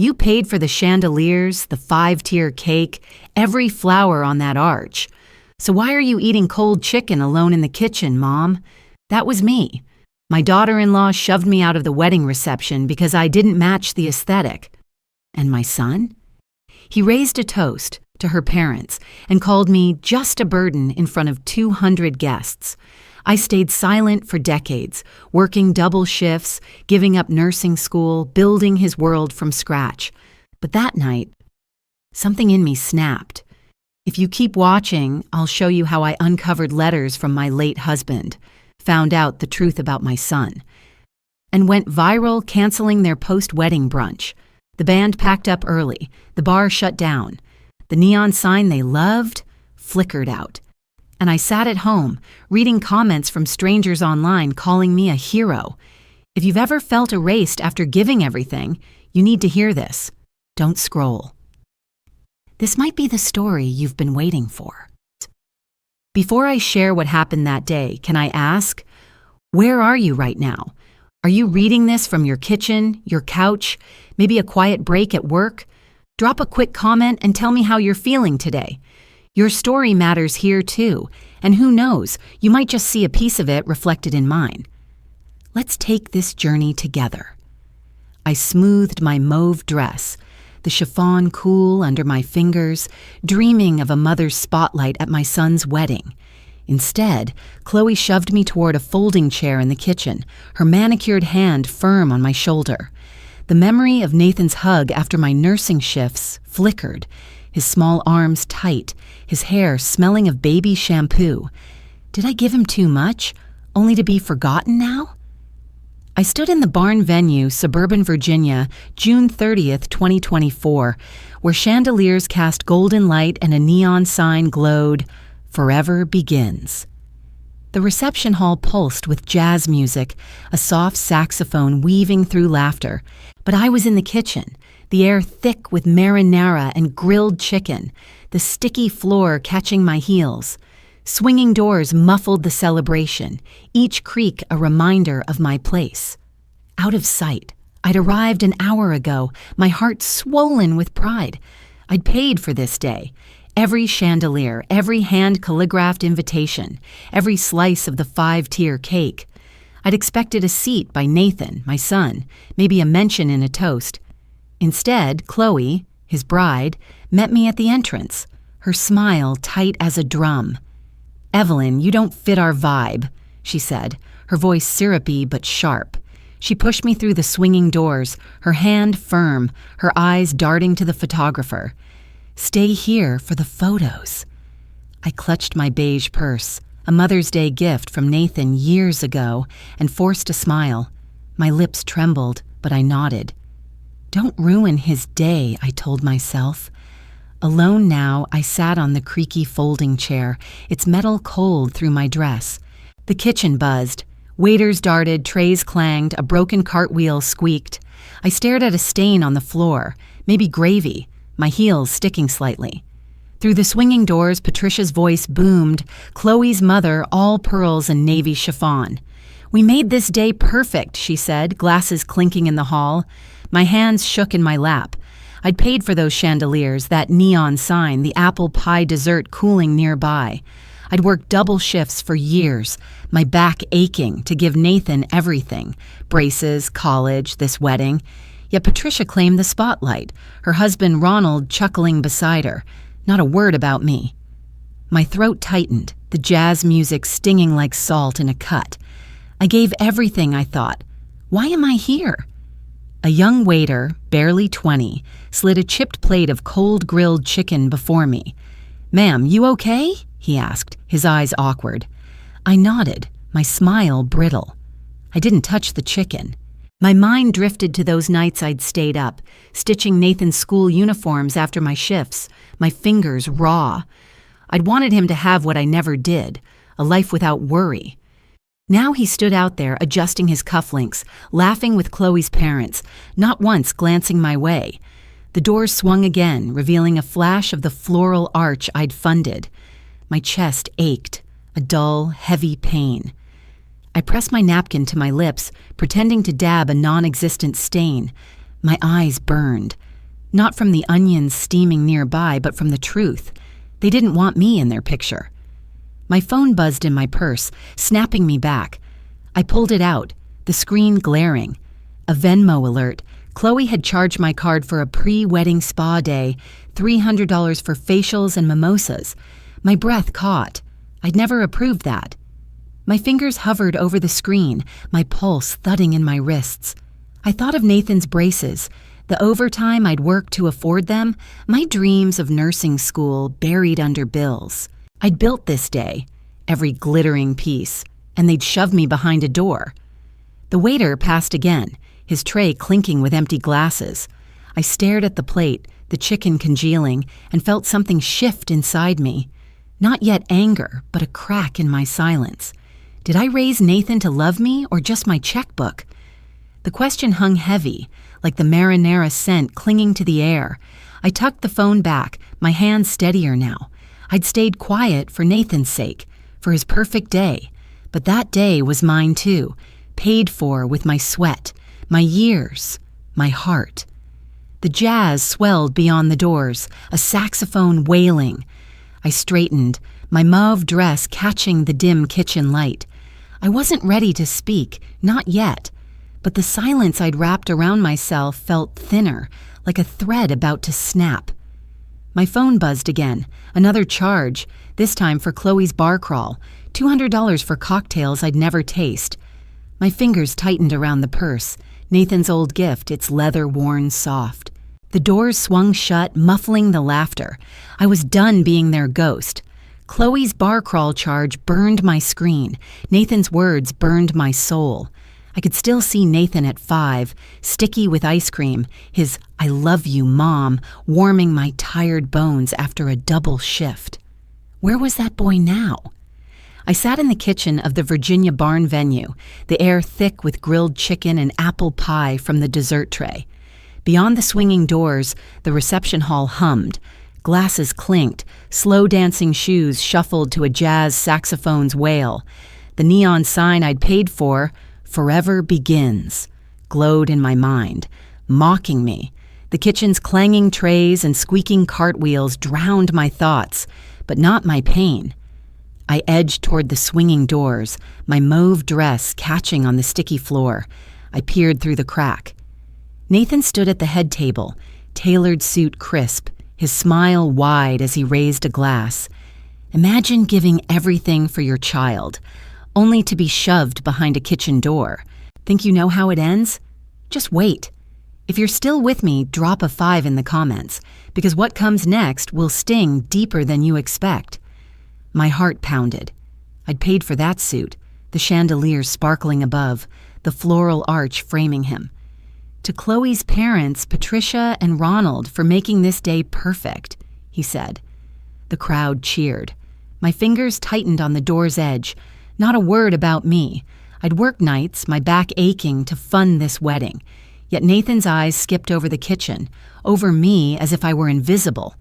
You paid for the chandeliers, the 5-tier cake, every flower on that arch. So why are you eating cold chicken alone in the kitchen, Mom? That was me. My daughter-in-law shoved me out of the wedding reception because I didn't match the aesthetic. And my son? He raised a toast to her parents and called me just a burden in front of 200 guests. I stayed silent for decades, working double shifts, giving up nursing school, building his world from scratch. But that night, something in me snapped. If you keep watching, I'll show you how I uncovered letters from my late husband, found out the truth about my son, and went viral canceling their post-wedding brunch. The band packed up early, the bar shut down. The neon sign they loved flickered out. And I sat at home, reading comments from strangers online calling me a hero. If you've ever felt erased after giving everything, you need to hear this. Don't scroll. This might be the story you've been waiting for. Before I share what happened that day, can I ask, where are you right now? Are you reading this from your kitchen, your couch, maybe a quiet break at work? Drop a quick comment and tell me how you're feeling today. Your story matters here too, and who knows, you might just see a piece of it reflected in mine. Let's take this journey together. I smoothed my mauve dress, the chiffon cool under my fingers, dreaming of a mother's spotlight at my son's wedding. Instead, Chloe shoved me toward a folding chair in the kitchen, her manicured hand firm on my shoulder. The memory of Nathan's hug after my nursing shifts flickered, his small arms tight, his hair smelling of baby shampoo. Did I give him too much, only to be forgotten now? I stood in the barn venue, suburban Virginia, June 30th, 2024, where chandeliers cast golden light and a neon sign glowed, "Forever Begins." The reception hall pulsed with jazz music, a soft saxophone weaving through laughter. But I was in the kitchen, the air thick with marinara and grilled chicken, the sticky floor catching my heels. Swinging doors muffled the celebration, each creak a reminder of my place. Out of sight, I'd arrived an hour ago, my heart swollen with pride. I'd paid for this day. Every chandelier, every hand-calligraphed invitation, every slice of the 5-tier cake. I'd expected a seat by Nathan, my son, maybe a mention in a toast. Instead, Chloe, his bride, met me at the entrance, her smile tight as a drum. "Evelyn, you don't fit our vibe," she said, her voice syrupy but sharp. She pushed me through the swinging doors, her hand firm, her eyes darting to the photographer. "Stay here for the photos." I clutched my beige purse, a Mother's Day gift from Nathan years ago, and forced a smile. My lips trembled, but I nodded. Don't ruin his day, I told myself. Alone now, I sat on the creaky folding chair, its metal cold through my dress. The kitchen buzzed. Waiters darted, trays clanged, a broken cartwheel squeaked. I stared at a stain on the floor, maybe gravy, my heels sticking slightly. Through the swinging doors, Patricia's voice boomed, Chloe's mother, all pearls and navy chiffon. "We made this day perfect," she said, glasses clinking in the hall. My hands shook in my lap. I'd paid for those chandeliers, that neon sign, the apple pie dessert cooling nearby. I'd worked double shifts for years, my back aching to give Nathan everything, braces, college, this wedding. Yet Patricia claimed the spotlight, her husband Ronald chuckling beside her. Not a word about me. My throat tightened, the jazz music stinging like salt in a cut. I gave everything, I thought. Why am I here? A young waiter, barely 20, slid a chipped plate of cold grilled chicken before me. "Ma'am, you okay?" he asked, his eyes awkward. I nodded, my smile brittle. I didn't touch the chicken. My mind drifted to those nights I'd stayed up, stitching Nathan's school uniforms after my shifts, my fingers raw. I'd wanted him to have what I never did, a life without worry. Now he stood out there, adjusting his cufflinks, laughing with Chloe's parents, not once glancing my way. The doors swung again, revealing a flash of the floral arch I'd funded. My chest ached, a dull, heavy pain. I pressed my napkin to my lips, pretending to dab a non-existent stain. My eyes burned. Not from the onions steaming nearby, but from the truth. They didn't want me in their picture. My phone buzzed in my purse, snapping me back. I pulled it out, the screen glaring. A Venmo alert. Chloe had charged my card for a pre-wedding spa day, $300 for facials and mimosas. My breath caught. I'd never approved that. My fingers hovered over the screen, my pulse thudding in my wrists. I thought of Nathan's braces, the overtime I'd worked to afford them, my dreams of nursing school buried under bills. I'd built this day, every glittering piece, and they'd shove me behind a door. The waiter passed again, his tray clinking with empty glasses. I stared at the plate, the chicken congealing, and felt something shift inside me. Not yet anger, but a crack in my silence. Did I raise Nathan to love me or just my checkbook? The question hung heavy, like the marinara scent clinging to the air. I tucked the phone back, my hands steadier now. I'd stayed quiet for Nathan's sake, for his perfect day. But that day was mine too, paid for with my sweat, my years, my heart. The jazz swelled beyond the doors, a saxophone wailing. I straightened, my mauve dress catching the dim kitchen light. I wasn't ready to speak, not yet, but the silence I'd wrapped around myself felt thinner, like a thread about to snap. My phone buzzed again, another charge, this time for Chloe's bar crawl, $200 for cocktails I'd never taste. My fingers tightened around the purse, Nathan's old gift, its leather-worn soft. The doors swung shut, muffling the laughter. I was done being their ghost. Chloe's bar crawl charge burned my screen. Nathan's words burned my soul. I could still see Nathan at 5, sticky with ice cream, his "I love you, Mom," warming my tired bones after a double shift. Where was that boy now? I sat in the kitchen of the Virginia Barn venue, the air thick with grilled chicken and apple pie from the dessert tray. Beyond the swinging doors, the reception hall hummed. Glasses clinked, slow-dancing shoes shuffled to a jazz saxophone's wail. The neon sign I'd paid for, "Forever Begins," glowed in my mind, mocking me. The kitchen's clanging trays and squeaking cartwheels drowned my thoughts, but not my pain. I edged toward the swinging doors, my mauve dress catching on the sticky floor. I peered through the crack. Nathan stood at the head table, tailored suit crisp, his smile wide as he raised a glass. Imagine giving everything for your child, only to be shoved behind a kitchen door. Think you know how it ends? Just wait. If you're still with me, drop a 5 in the comments, because what comes next will sting deeper than you expect. My heart pounded. I'd paid for that suit, the chandeliers sparkling above, the floral arch framing him. To Chloe's parents, Patricia and Ronald, for making this day perfect, he said. The crowd cheered. My fingers tightened on the door's edge. Not a word about me. I'd worked nights, my back aching, to fund this wedding. Yet Nathan's eyes skipped over the kitchen, over me as if I were invisible.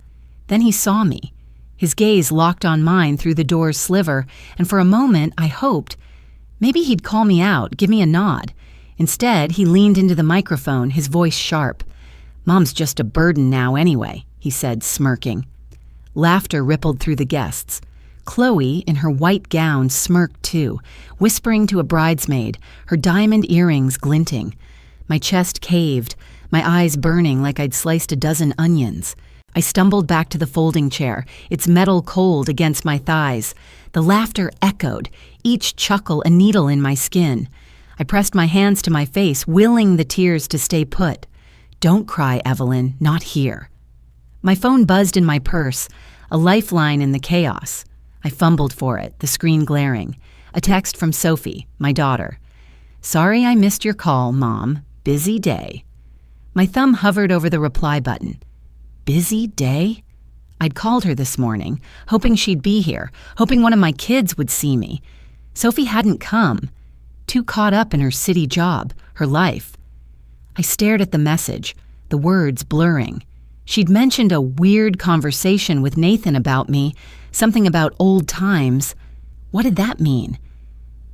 Then he saw me. His gaze locked on mine through the door's sliver, and for a moment I hoped. Maybe he'd call me out, give me a nod. Instead, he leaned into the microphone, his voice sharp. "Mom's just a burden now anyway," he said, smirking. Laughter rippled through the guests. Chloe, in her white gown, smirked too, whispering to a bridesmaid, her diamond earrings glinting. My chest caved, my eyes burning like I'd sliced a dozen onions. I stumbled back to the folding chair, its metal cold against my thighs. The laughter echoed, each chuckle a needle in my skin. I pressed my hands to my face, willing the tears to stay put. "Don't cry, Evelyn, not here." My phone buzzed in my purse, a lifeline in the chaos. I fumbled for it, the screen glaring. A text from Sophie, my daughter. "Sorry I missed your call, Mom. Busy day." My thumb hovered over the reply button. Busy day? I'd called her this morning, hoping she'd be here, hoping one of my kids would see me. Sophie hadn't come. Too caught up in her city job, her life. I stared at the message, the words blurring. She'd mentioned a weird conversation with Nathan about me, something about old times. What did that mean?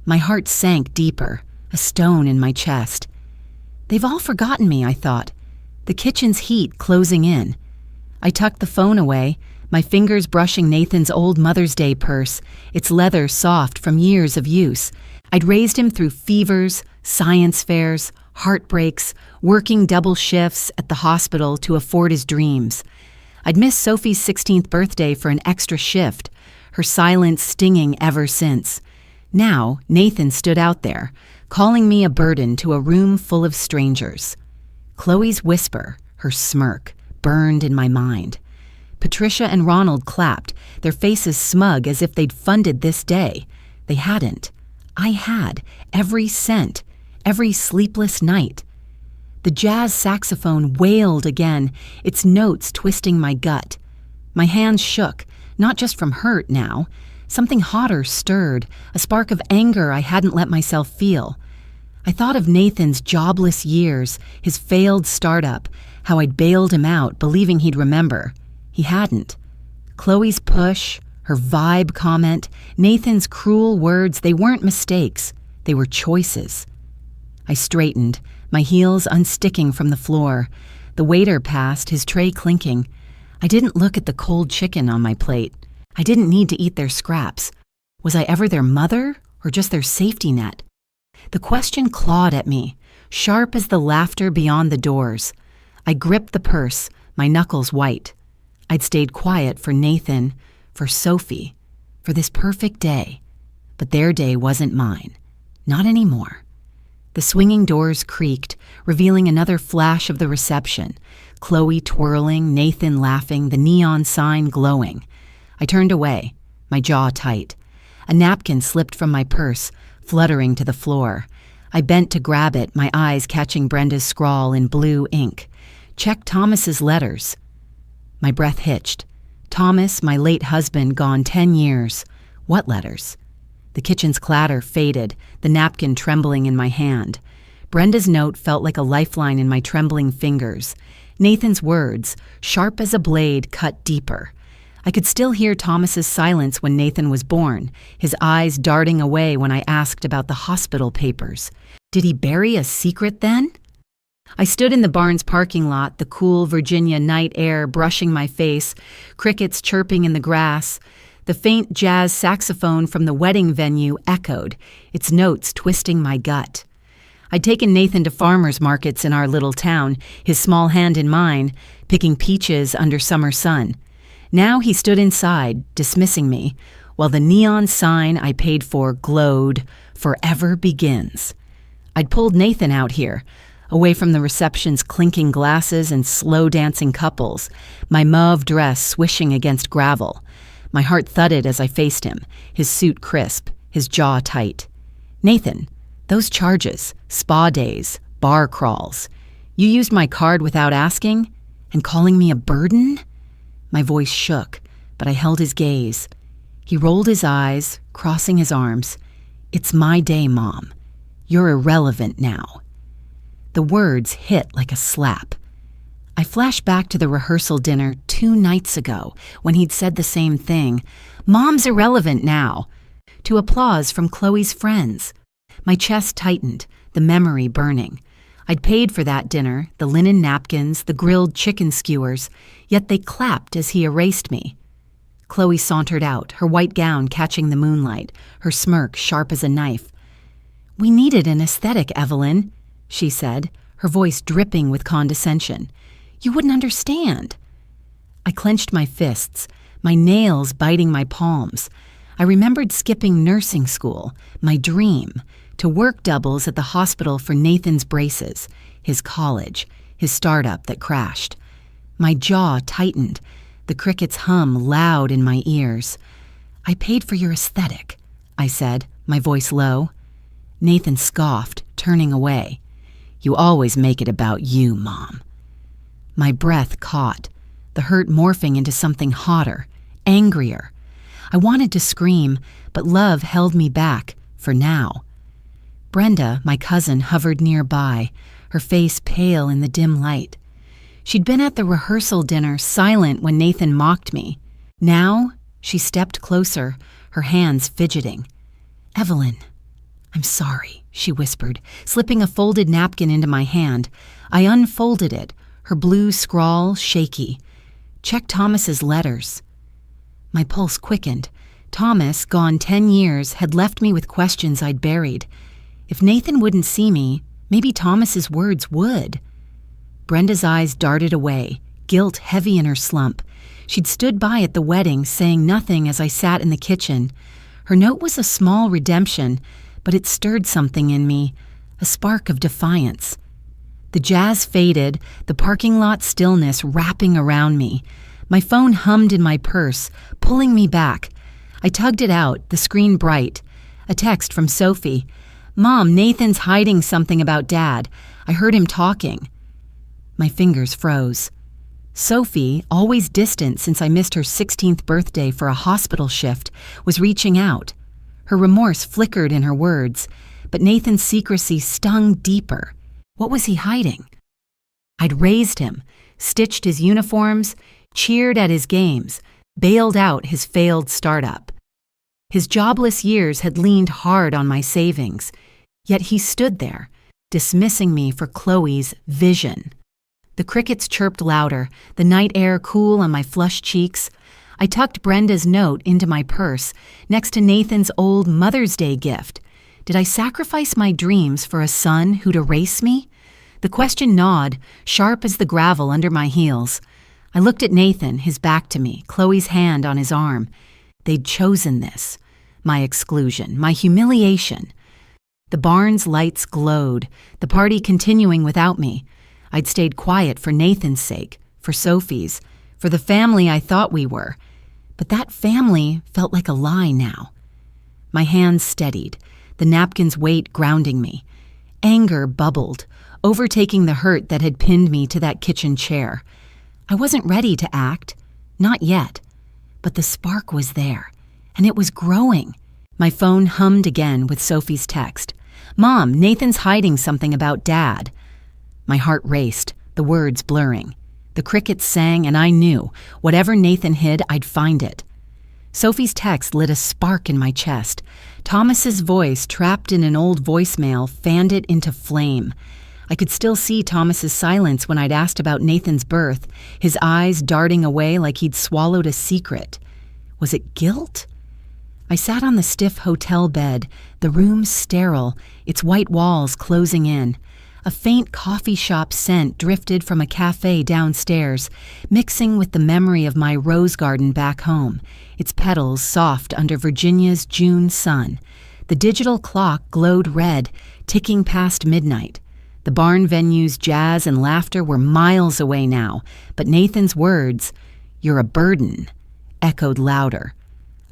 My heart sank deeper, a stone in my chest. They've all forgotten me, I thought. the kitchen's heat closing in. I tucked the phone away, my fingers brushing Nathan's old Mother's Day purse, its leather soft from years of use. I'd raised him through fevers, science fairs, heartbreaks, working double shifts at the hospital to afford his dreams. I'd missed Sophie's 16th birthday for an extra shift, her silence stinging ever since. Now, Nathan stood out there, calling me a burden to a room full of strangers. Chloe's whisper, her smirk, burned in my mind. Patricia and Ronald clapped, their faces smug as if they'd funded this day. They hadn't. I had, every cent, every sleepless night. The jazz saxophone wailed again, its notes twisting my gut. My hands shook, not just from hurt now. Something hotter stirred, a spark of anger I hadn't let myself feel. I thought of Nathan's jobless years, his failed startup, how I'd bailed him out, believing he'd remember. He hadn't. Chloe's push, her vibe comment, Nathan's cruel words, they weren't mistakes. They were choices. I straightened, my heels unsticking from the floor. The waiter passed, his tray clinking. I didn't look at the cold chicken on my plate. I didn't need to eat their scraps. Was I ever their mother or just their safety net? The question clawed at me, sharp as the laughter beyond the doors. I gripped the purse, my knuckles white. I'd stayed quiet for Nathan, for Sophie, for this perfect day. But their day wasn't mine. Not anymore. The swinging doors creaked, revealing another flash of the reception. Chloe twirling, Nathan laughing, the neon sign glowing. I turned away, my jaw tight. A napkin slipped from my purse, fluttering to the floor. I bent to grab it, my eyes catching Brenda's scrawl in blue ink. Check Thomas's letters. My breath hitched. Thomas, my late husband, gone 10 years. What letters? The kitchen's clatter faded, the napkin trembling in my hand. Brenda's note felt like a lifeline in my trembling fingers. Nathan's words, sharp as a blade, cut deeper. I could still hear Thomas's silence when Nathan was born, his eyes darting away when I asked about the hospital papers. Did he bury a secret then? I stood in the barn's parking lot, the cool Virginia night air brushing my face, crickets chirping in the grass. The faint jazz saxophone from the wedding venue echoed, its notes twisting my gut. I'd taken Nathan to farmers markets in our little town, his small hand in mine, picking peaches under summer sun. Now he stood inside, dismissing me, while the neon sign I paid for glowed, "Forever Begins." I'd pulled Nathan out here, away from the reception's clinking glasses and slow-dancing couples, my mauve dress swishing against gravel. My heart thudded as I faced him, his suit crisp, his jaw tight. "Nathan, those charges, spa days, bar crawls. You used my card without asking? And calling me a burden?" My voice shook, but I held his gaze. He rolled his eyes, crossing his arms. "It's my day, Mom. You're irrelevant now." The words hit like a slap. I flashed back to the rehearsal dinner 2 nights ago when he'd said the same thing. "Mom's irrelevant now." To applause from Chloe's friends. My chest tightened, the memory burning. I'd paid for that dinner, the linen napkins, the grilled chicken skewers, yet they clapped as he erased me. Chloe sauntered out, her white gown catching the moonlight, her smirk sharp as a knife. "We needed an aesthetic, Evelyn," she said, her voice dripping with condescension. "You wouldn't understand." I clenched my fists, my nails biting my palms. I remembered skipping nursing school, my dream, to work doubles at the hospital for Nathan's braces, his college, his startup that crashed. My jaw tightened, the crickets hum loud in my ears. "I paid for your aesthetic," I said, my voice low. Nathan scoffed, turning away. "You always make it about you, Mom." My breath caught, the hurt morphing into something hotter, angrier. I wanted to scream, but love held me back, for now. Brenda, my cousin, hovered nearby, her face pale in the dim light. She'd been at the rehearsal dinner, silent when Nathan mocked me. Now, she stepped closer, her hands fidgeting. "Evelyn, I'm sorry," she whispered, slipping a folded napkin into my hand. I unfolded it, her blue scrawl shaky. Check Thomas's letters. My pulse quickened. Thomas, gone 10 years, had left me with questions I'd buried. If Nathan wouldn't see me, maybe Thomas's words would. Brenda's eyes darted away, guilt heavy in her slump. She'd stood by at the wedding, saying nothing as I sat in the kitchen. Her note was a small redemption, but it stirred something in me, a spark of defiance. The jazz faded, the parking lot stillness wrapping around me. My phone hummed in my purse, pulling me back. I tugged it out, the screen bright. A text from Sophie. "Mom, Nathan's hiding something about Dad. I heard him talking." My fingers froze. Sophie, always distant since I missed her 16th birthday for a hospital shift, was reaching out. Her remorse flickered in her words, but Nathan's secrecy stung deeper. What was he hiding? I'd raised him, stitched his uniforms, cheered at his games, bailed out his failed startup. His jobless years had leaned hard on my savings, yet he stood there, dismissing me for Chloe's vision. The crickets chirped louder, the night air cool on my flushed cheeks. I tucked Brenda's note into my purse, next to Nathan's old Mother's Day gift. Did I sacrifice my dreams for a son who'd erase me? The question gnawed, sharp as the gravel under my heels. I looked at Nathan, his back to me, Chloe's hand on his arm. They'd chosen this. My exclusion, my humiliation. The barn's lights glowed, the party continuing without me. I'd stayed quiet for Nathan's sake, for Sophie's, for the family I thought we were. But that family felt like a lie now. My hands steadied, the napkin's weight grounding me. Anger bubbled, overtaking the hurt that had pinned me to that kitchen chair. I wasn't ready to act, not yet. But the spark was there, and it was growing. My phone hummed again with Sophie's text. "Mom, Nathan's hiding something about Dad." My heart raced, the words blurring. The crickets sang, and I knew, whatever Nathan hid, I'd find it. Sophie's text lit a spark in my chest. Thomas's voice, trapped in an old voicemail, fanned it into flame. I could still see Thomas's silence when I'd asked about Nathan's birth, his eyes darting away like he'd swallowed a secret. Was it guilt? I sat on the stiff hotel bed, the room sterile, its white walls closing in. A faint coffee shop scent drifted from a cafe downstairs, mixing with the memory of my rose garden back home, its petals soft under Virginia's June sun. The digital clock glowed red, ticking past midnight. The barn venue's jazz and laughter were miles away now, but Nathan's words, "You're a burden," echoed louder.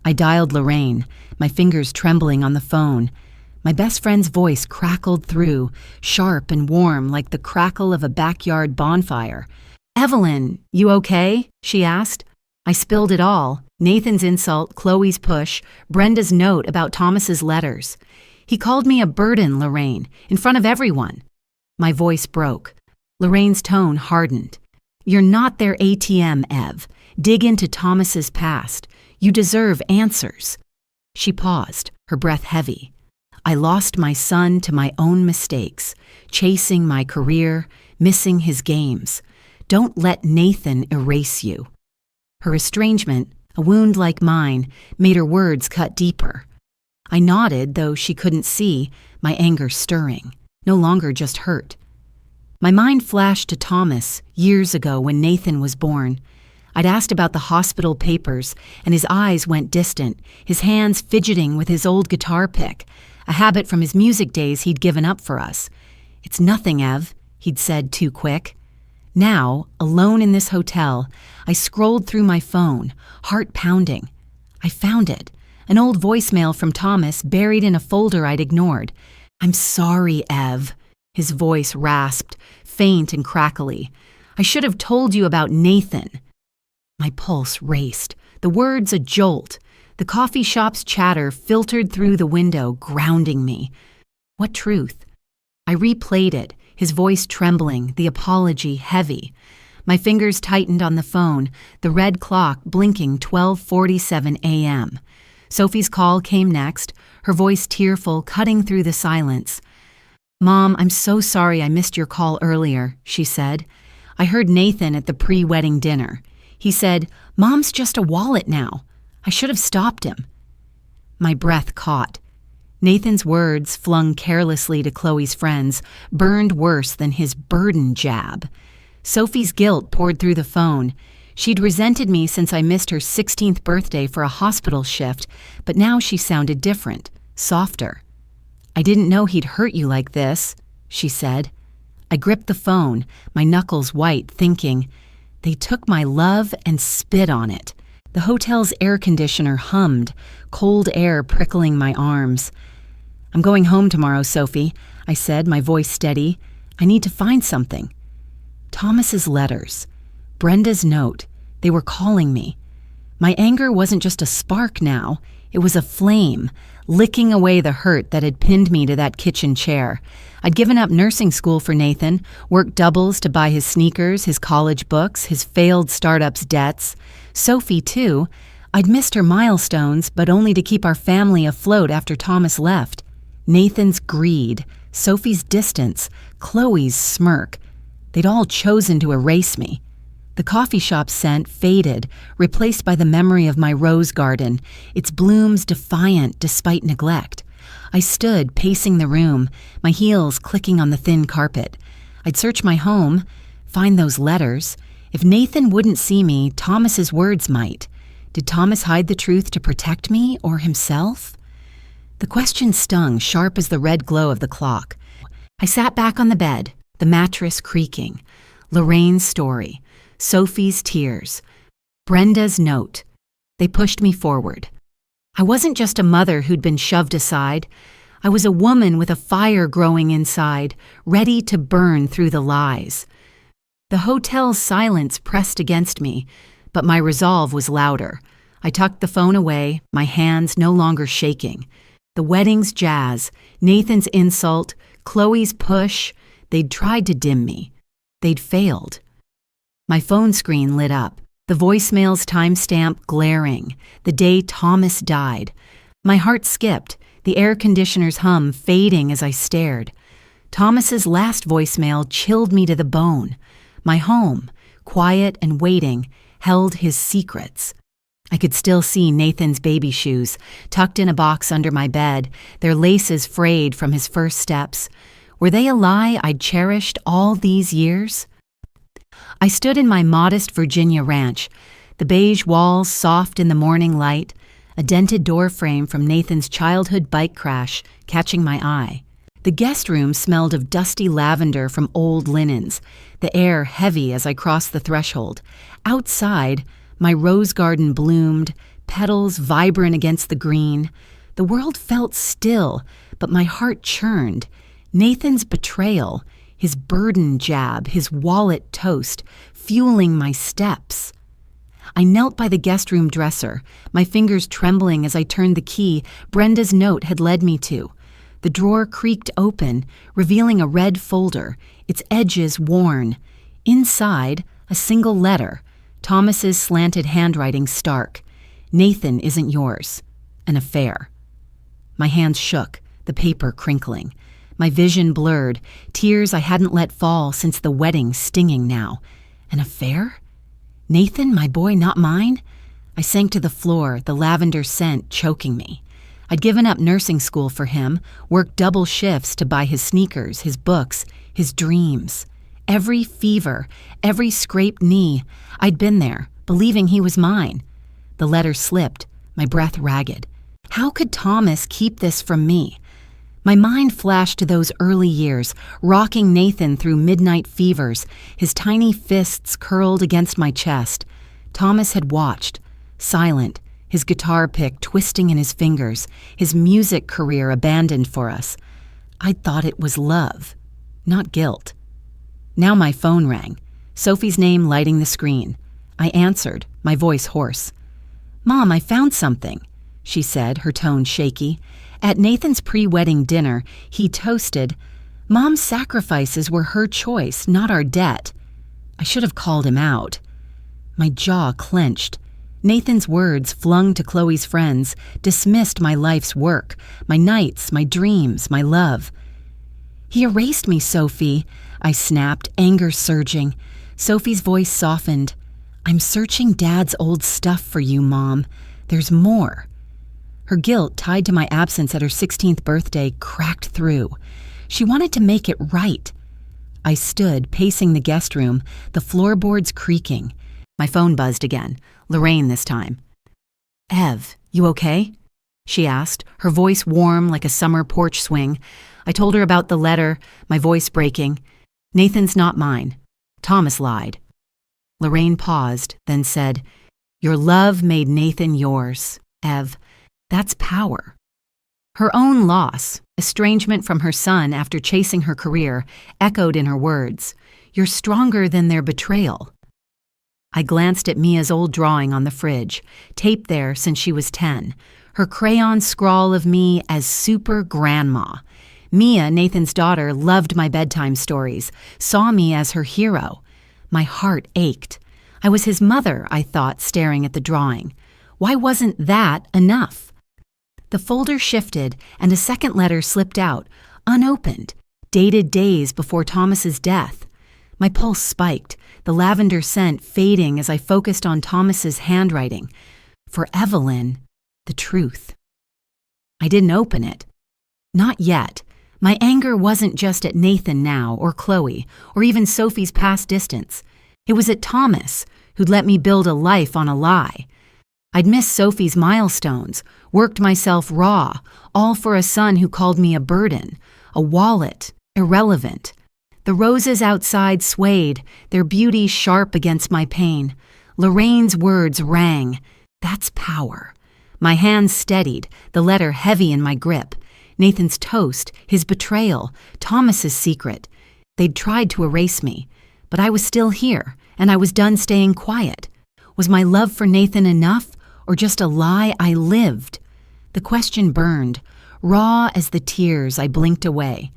I dialed Lorraine, my fingers trembling on the phone. My best friend's voice crackled through, sharp and warm like the crackle of a backyard bonfire. "Evelyn, you okay?" she asked. I spilled it all, Nathan's insult, Chloe's push, Brenda's note about Thomas's letters. "He called me a burden, Lorraine, in front of everyone." My voice broke. Lorraine's tone hardened. "You're not their ATM, Ev. Dig into Thomas's past. You deserve answers." She paused, her breath heavy. I lost my son to my own mistakes, chasing my career, missing his games. Don't let Nathan erase you. Her estrangement, a wound like mine, made her words cut deeper. I nodded, though she couldn't see, my anger stirring, no longer just hurt. My mind flashed to Thomas, years ago when Nathan was born. I'd asked about the hospital papers, and his eyes went distant, his hands fidgeting with his old guitar pick, a habit from his music days he'd given up for us. "It's nothing, Ev," he'd said too quick. Now, alone in this hotel, I scrolled through my phone, heart pounding. I found it, an old voicemail from Thomas buried in a folder I'd ignored. "I'm sorry, Ev," his voice rasped, faint and crackly. "I should have told you about Nathan." My pulse raced, the words a jolt. The coffee shop's chatter filtered through the window, grounding me. What truth? I replayed it, his voice trembling, the apology heavy. My fingers tightened on the phone, the red clock blinking 12:47 a.m. Sophie's call came next, her voice tearful, cutting through the silence. "Mom, I'm so sorry I missed your call earlier," she said. I heard Nathan at the pre-wedding dinner. He said, "Mom's just a wallet now." I should have stopped him. My breath caught. Nathan's words, flung carelessly to Chloe's friends, burned worse than his burden jab. Sophie's guilt poured through the phone. She'd resented me since I missed her 16th birthday for a hospital shift, but now she sounded different, softer. "I didn't know he'd hurt you like this," she said. I gripped the phone, my knuckles white, thinking, they took my love and spit on it. The hotel's air conditioner hummed, cold air prickling my arms. "I'm going home tomorrow, Sophie," I said, my voice steady. "I need to find something." Thomas's letters. Brenda's note. They were calling me. My anger wasn't just a spark now. It was a flame, licking away the hurt that had pinned me to that kitchen chair. I'd given up nursing school for Nathan, worked doubles to buy his sneakers, his college books, his failed startup's debts. Sophie, too. I'd missed her milestones, but only to keep our family afloat after Thomas left. Nathan's greed, Sophie's distance, Chloe's smirk. They'd all chosen to erase me. The coffee shop scent faded, replaced by the memory of my rose garden, its blooms defiant despite neglect. I stood pacing the room, my heels clicking on the thin carpet. I'd search my home, find those letters. If Nathan wouldn't see me, Thomas's words might. Did Thomas hide the truth to protect me or himself? The question stung, sharp as the red glow of the clock. I sat back on the bed, the mattress creaking. Lorraine's story. Sophie's tears. Brenda's note. They pushed me forward. I wasn't just a mother who'd been shoved aside. I was a woman with a fire growing inside, ready to burn through the lies. The hotel's silence pressed against me, but my resolve was louder. I tucked the phone away, my hands no longer shaking. The wedding's jazz, Nathan's insult, Chloe's push, they'd tried to dim me. They'd failed. My phone screen lit up, the voicemail's timestamp glaring, the day Thomas died. My heart skipped, the air conditioner's hum fading as I stared. Thomas's last voicemail chilled me to the bone. My home, quiet and waiting, held his secrets. I could still see Nathan's baby shoes, tucked in a box under my bed, their laces frayed from his first steps. Were they a lie I'd cherished all these years? I stood in my modest Virginia ranch, the beige walls soft in the morning light, a dented door frame from Nathan's childhood bike crash catching my eye. The guest room smelled of dusty lavender from old linens, the air heavy as I crossed the threshold. Outside, my rose garden bloomed, petals vibrant against the green. The world felt still, but my heart churned. Nathan's betrayal, his burden jab, his wallet toast, fueling my steps. I knelt by the guest room dresser, my fingers trembling as I turned the key Brenda's note had led me to. The drawer creaked open, revealing a red folder, its edges worn. Inside, a single letter, Thomas's slanted handwriting stark. "Nathan isn't yours. An affair." My hands shook, the paper crinkling. My vision blurred, tears I hadn't let fall since the wedding stinging now. An affair? Nathan, my boy, not mine? I sank to the floor, the lavender scent choking me. I'd given up nursing school for him, worked double shifts to buy his sneakers, his books, his dreams. Every fever, every scraped knee, I'd been there, believing he was mine. The letter slipped, my breath ragged. How could Thomas keep this from me? My mind flashed to those early years, rocking Nathan through midnight fevers, his tiny fists curled against my chest. Thomas had watched, silent, his guitar pick twisting in his fingers, his music career abandoned for us. I'd thought it was love, not guilt. Now my phone rang, Sophie's name lighting the screen. I answered, my voice hoarse. "Mom, I found something," she said, her tone shaky. At Nathan's pre-wedding dinner, he toasted, "Mom's sacrifices were her choice, not our debt." I should have called him out. My jaw clenched. Nathan's words, flung to Chloe's friends, dismissed my life's work, my nights, my dreams, my love. "He erased me, Sophie," I snapped, anger surging. Sophie's voice softened. I'm searching Dad's old stuff for you, Mom. There's more. Her guilt, tied to my absence at her 16th birthday, cracked through. She wanted to make it right. I stood, pacing the guest room, the floorboards creaking. My phone buzzed again. Lorraine this time. Ev, you okay? She asked, her voice warm like a summer porch swing. I told her about the letter, my voice breaking. Nathan's not mine. Thomas lied. Lorraine paused, then said, Your love made Nathan yours, Ev. That's power. Her own loss, estrangement from her son after chasing her career, echoed in her words. You're stronger than their betrayal. I glanced at Mia's old drawing on the fridge, taped there since she was 10, her crayon scrawl of me as super grandma. Mia, Nathan's daughter, loved my bedtime stories, saw me as her hero. My heart ached. I was his mother, I thought, staring at the drawing. Why wasn't that enough? The folder shifted, and a second letter slipped out, unopened, dated days before Thomas's death. My pulse spiked, the lavender scent fading as I focused on Thomas's handwriting. For Evelyn, the truth. I didn't open it. Not yet. My anger wasn't just at Nathan now, or Chloe, or even Sophie's past distance. It was at Thomas, who'd let me build a life on a lie. I'd missed Sophie's milestones, worked myself raw, all for a son who called me a burden, a wallet, irrelevant. The roses outside swayed, their beauty sharp against my pain. Lorraine's words rang. That's power. My hands steadied, the letter heavy in my grip. Nathan's toast, his betrayal, Thomas's secret. They'd tried to erase me, but I was still here, and I was done staying quiet. Was my love for Nathan enough, or just a lie I lived? The question burned, raw as the tears I blinked away.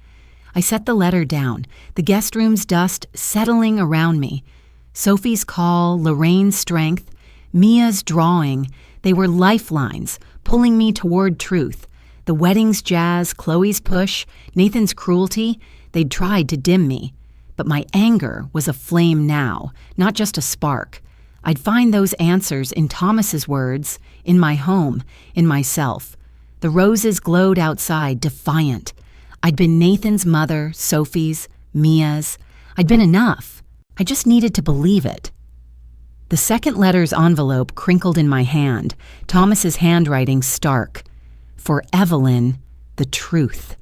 I set the letter down, the guest room's dust settling around me. Sophie's call, Lorraine's strength, Mia's drawing, they were lifelines, pulling me toward truth. The wedding's jazz, Chloe's push, Nathan's cruelty, they'd tried to dim me. But my anger was a flame now, not just a spark. I'd find those answers in Thomas's words, in my home, in myself. The roses glowed outside, defiant. I'd been Nathan's mother, Sophie's, Mia's. I'd been enough. I just needed to believe it. The second letter's envelope crinkled in my hand, Thomas's handwriting stark. For Evelyn, the truth.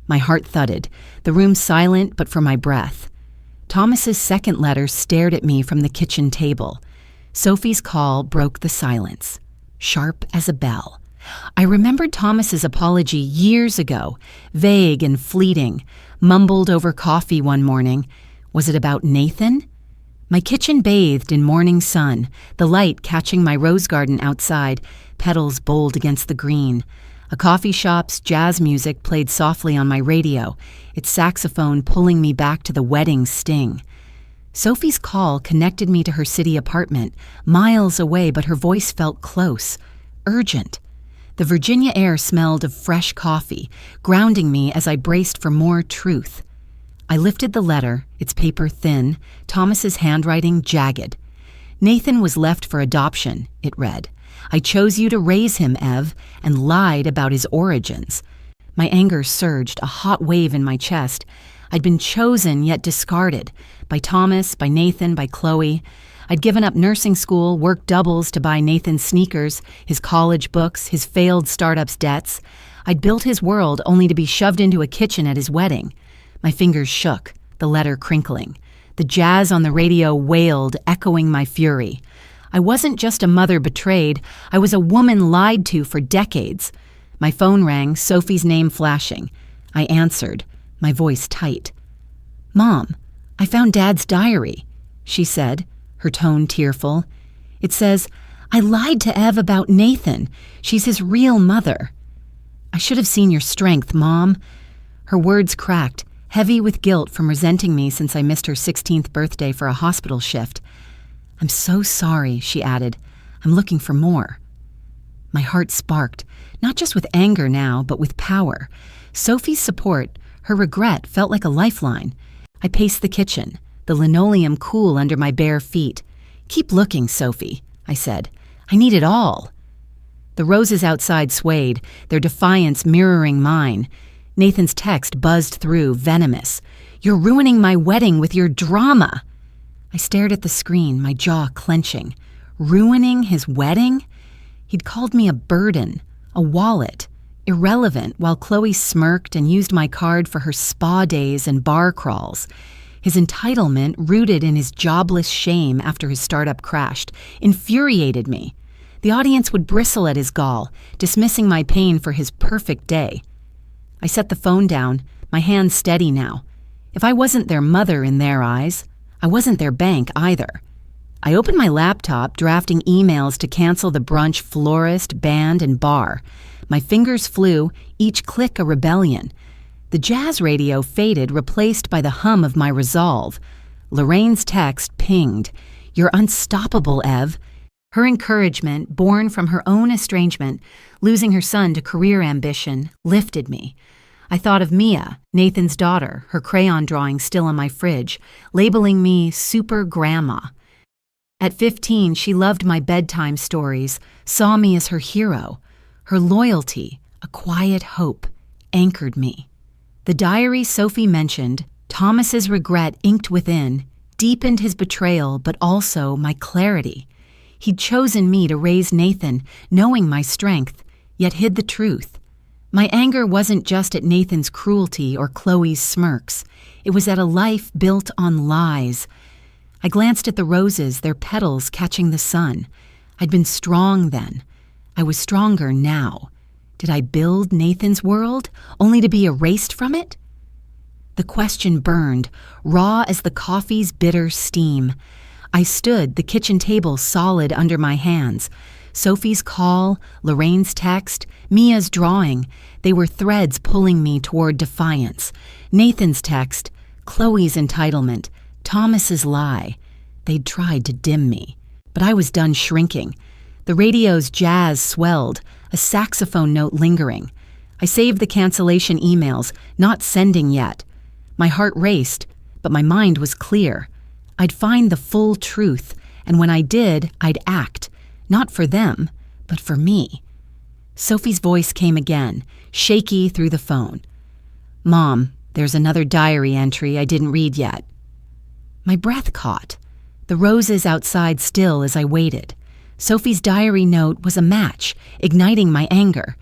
My heart thudded, the room silent but for my breath. Thomas's second letter stared at me from the kitchen table. Sophie's call broke the silence, sharp as a bell. I remembered Thomas's apology years ago, vague and fleeting, mumbled over coffee one morning. Was it about Nathan? My kitchen bathed in morning sun, the light catching my rose garden outside, petals bold against the green. A coffee shop's jazz music played softly on my radio, its saxophone pulling me back to the wedding sting. Sophie's call connected me to her city apartment, miles away, but her voice felt close, urgent. The Virginia air smelled of fresh coffee, grounding me as I braced for more truth. I lifted the letter, its paper thin, Thomas's handwriting jagged. Nathan was left for adoption, it read. I chose you to raise him, Ev, and lied about his origins. My anger surged, a hot wave in my chest. I'd been chosen yet discarded, by Thomas, by Nathan, by Chloe. I'd given up nursing school, worked doubles to buy Nathan's sneakers, his college books, his failed startup's debts. I'd built his world only to be shoved into a kitchen at his wedding. My fingers shook, the letter crinkling. The jazz on the radio wailed, echoing my fury. I wasn't just a mother betrayed, I was a woman lied to for decades. My phone rang, Sophie's name flashing. I answered, my voice tight. Mom, I found Dad's diary, she said, her tone tearful. It says, I lied to Ev about Nathan. She's his real mother. I should have seen your strength, Mom. Her words cracked, heavy with guilt from resenting me since I missed her 16th birthday for a hospital shift. I'm so sorry, she added. I'm looking for more. My heart sparked, not just with anger now, but with power. Sophie's support, her regret, felt like a lifeline. I paced the kitchen, the linoleum cool under my bare feet. "Keep looking, Sophie," I said. "I need it all." The roses outside swayed, their defiance mirroring mine. Nathan's text buzzed through, venomous. "You're ruining my wedding with your drama." I stared at the screen, my jaw clenching. Ruining his wedding? He'd called me a burden, a wallet, irrelevant, while Chloe smirked and used my card for her spa days and bar crawls. His entitlement, rooted in his jobless shame after his startup crashed, infuriated me. The audience would bristle at his gall, dismissing my pain for his perfect day. I set the phone down, my hands steady now. If I wasn't their mother in their eyes, I wasn't their bank either. I opened my laptop, drafting emails to cancel the brunch florist, band, and bar. My fingers flew, each click a rebellion. The jazz radio faded, replaced by the hum of my resolve. Lorraine's text pinged. "You're unstoppable, Ev." Her encouragement, born from her own estrangement, losing her son to career ambition, lifted me. I thought of Mia, Nathan's daughter, her crayon drawing still on my fridge, labeling me super grandma. At 15, she loved my bedtime stories, saw me as her hero. Her loyalty, a quiet hope, anchored me. The diary Sophie mentioned, Thomas's regret inked within, deepened his betrayal, but also my clarity. He'd chosen me to raise Nathan, knowing my strength, yet hid the truth. My anger wasn't just at Nathan's cruelty or Chloe's smirks. It was at a life built on lies. I glanced at the roses, their petals catching the sun. I'd been strong then. I was stronger now. Did I build Nathan's world, only to be erased from it? The question burned, raw as the coffee's bitter steam. I stood, the kitchen table solid under my hands. Sophie's call, Lorraine's text, Mia's drawing, they were threads pulling me toward defiance. Nathan's text, Chloe's entitlement, Thomas's lie. They'd tried to dim me, but I was done shrinking. The radio's jazz swelled, a saxophone note lingering. I saved the cancellation emails, not sending yet. My heart raced, but my mind was clear. I'd find the full truth, and when I did, I'd act, not for them, but for me. Sophie's voice came again, shaky through the phone. "Mom, there's another diary entry I didn't read yet." My breath caught, the roses outside still as I waited. Sophie's diary note was a match, igniting my anger.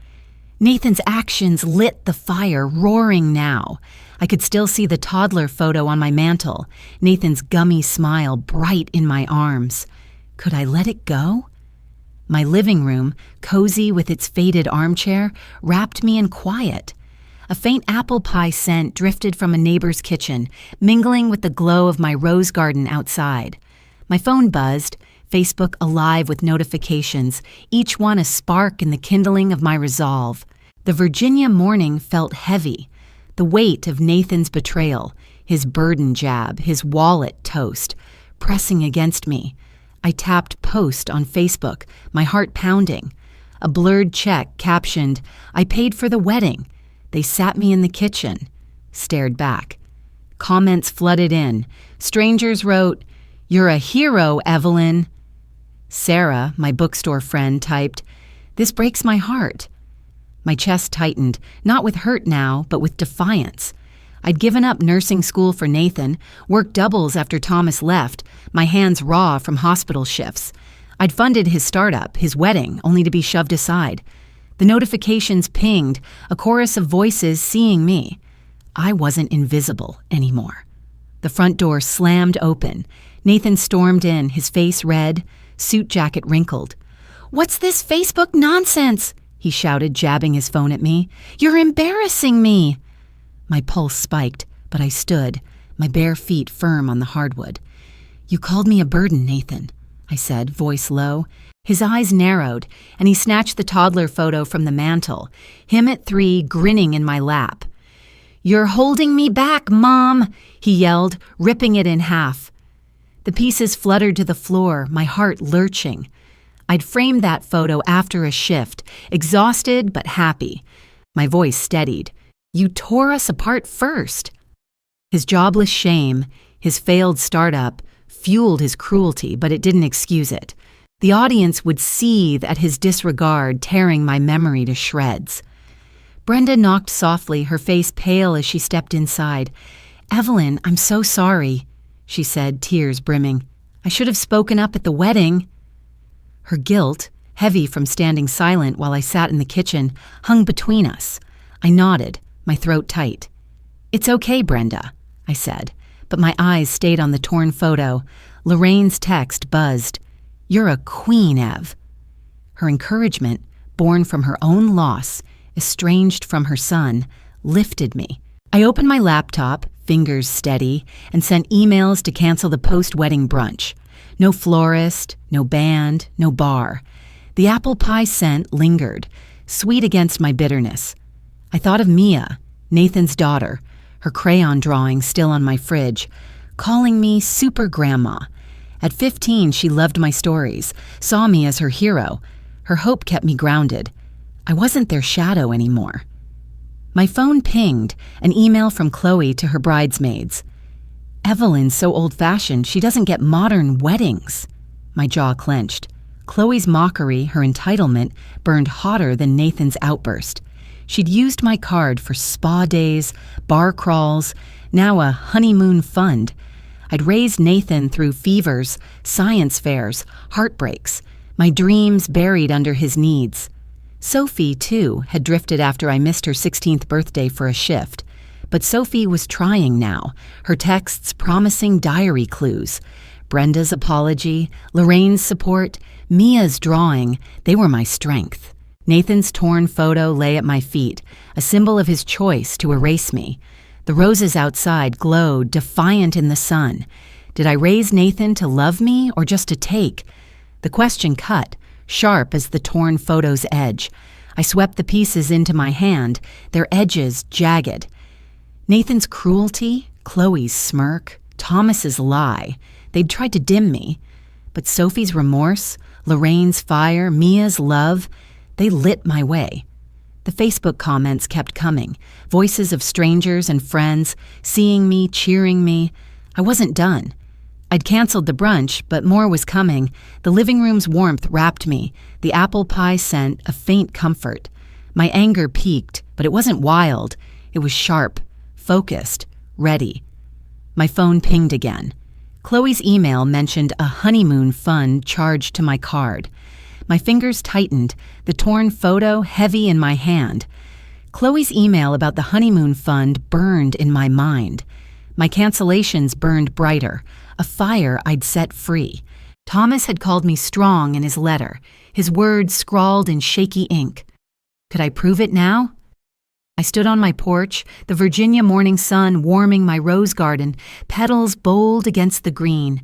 Nathan's actions lit the fire, roaring now. I could still see the toddler photo on my mantle, Nathan's gummy smile bright in my arms. Could I let it go? My living room, cozy with its faded armchair, wrapped me in quiet. A faint apple pie scent drifted from a neighbor's kitchen, mingling with the glow of my rose garden outside. My phone buzzed, Facebook alive with notifications, each one a spark in the kindling of my resolve. The Virginia morning felt heavy, the weight of Nathan's betrayal, his burden jab, his wallet toast, pressing against me. I tapped post on Facebook, my heart pounding. A blurred check captioned, "I paid for the wedding. They sat me in the kitchen." Stared back. Comments flooded in. Strangers wrote, "You're a hero, Evelyn." Sarah, my bookstore friend, typed, "This breaks my heart." My chest tightened, not with hurt now, but with defiance. I'd given up nursing school for Nathan, worked doubles after Thomas left, my hands raw from hospital shifts. I'd funded his startup, his wedding, only to be shoved aside. The notifications pinged, a chorus of voices seeing me. I wasn't invisible anymore. The front door slammed open. Nathan stormed in, his face red, suit jacket wrinkled. "What's this Facebook nonsense?" he shouted, jabbing his phone at me. "You're embarrassing me." My pulse spiked, but I stood, my bare feet firm on the hardwood. "You called me a burden, Nathan," I said, voice low. His eyes narrowed, and he snatched the toddler photo from the mantel, him at 3 grinning in my lap. "You're holding me back, Mom," he yelled, ripping it in half. The pieces fluttered to the floor, my heart lurching. I'd framed that photo after a shift, exhausted but happy. My voice steadied. "You tore us apart first." His jobless shame, His failed startup fueled his cruelty, but it didn't excuse it. The audience would seethe at his disregard, tearing my memory to shreds. Brenda knocked softly, her face pale as she stepped inside. "Evelyn, I'm so sorry," she said, tears brimming. "I should have spoken up at the wedding." Her guilt, heavy from standing silent while I sat in the kitchen, hung between us. I nodded, my throat tight. "It's okay, Brenda," I said, but my eyes stayed on the torn photo. Lorraine's text buzzed. "You're a queen, Ev." Her encouragement, born from her own loss, estranged from her son, lifted me. I opened my laptop, fingers steady, and sent emails to cancel the post-wedding brunch. No florist, no band, no bar. The apple pie scent lingered, sweet against my bitterness. I thought of Mia, Nathan's daughter, her crayon drawing still on my fridge, calling me Super Grandma. At 15, she loved my stories, saw me as her hero. Her hope kept me grounded. I wasn't their shadow anymore. My phone pinged, an email from Chloe to her bridesmaids. "Evelyn's so old-fashioned, she doesn't get modern weddings." My jaw clenched. Chloe's mockery, her entitlement, burned hotter than Nathan's outburst. She'd used my card for spa days, bar crawls, now a honeymoon fund. I'd raised Nathan through fevers, science fairs, heartbreaks, my dreams buried under his needs. Sophie, too, had drifted after I missed her 16th birthday for a shift. But Sophie was trying now, her texts promising diary clues. Brenda's apology, Lorraine's support, Mia's drawing, they were my strength. Nathan's torn photo lay at my feet, a symbol of his choice to erase me. The roses outside glowed, defiant in the sun. Did I raise Nathan to love me or just to take? The question cut, sharp as the torn photo's edge. I swept the pieces into my hand, their edges jagged. Nathan's cruelty, Chloe's smirk, Thomas's lie. They'd tried to dim me. But Sophie's remorse, Lorraine's fire, Mia's love, they lit my way. The Facebook comments kept coming, voices of strangers and friends, seeing me, cheering me. I wasn't done. I'd canceled the brunch, but more was coming. The living room's warmth wrapped me, the apple pie scent a faint comfort. My anger peaked, but it wasn't wild. It was sharp, focused, ready. My phone pinged again. Chloe's email mentioned a honeymoon fund charged to my card. My fingers tightened, the torn photo heavy in my hand. Chloe's email about the honeymoon fund burned in my mind. My cancellations burned brighter, a fire I'd set free. Thomas had called me strong in his letter, his words scrawled in shaky ink. Could I prove it now? I stood on my porch, the Virginia morning sun warming my rose garden, petals bold against the green.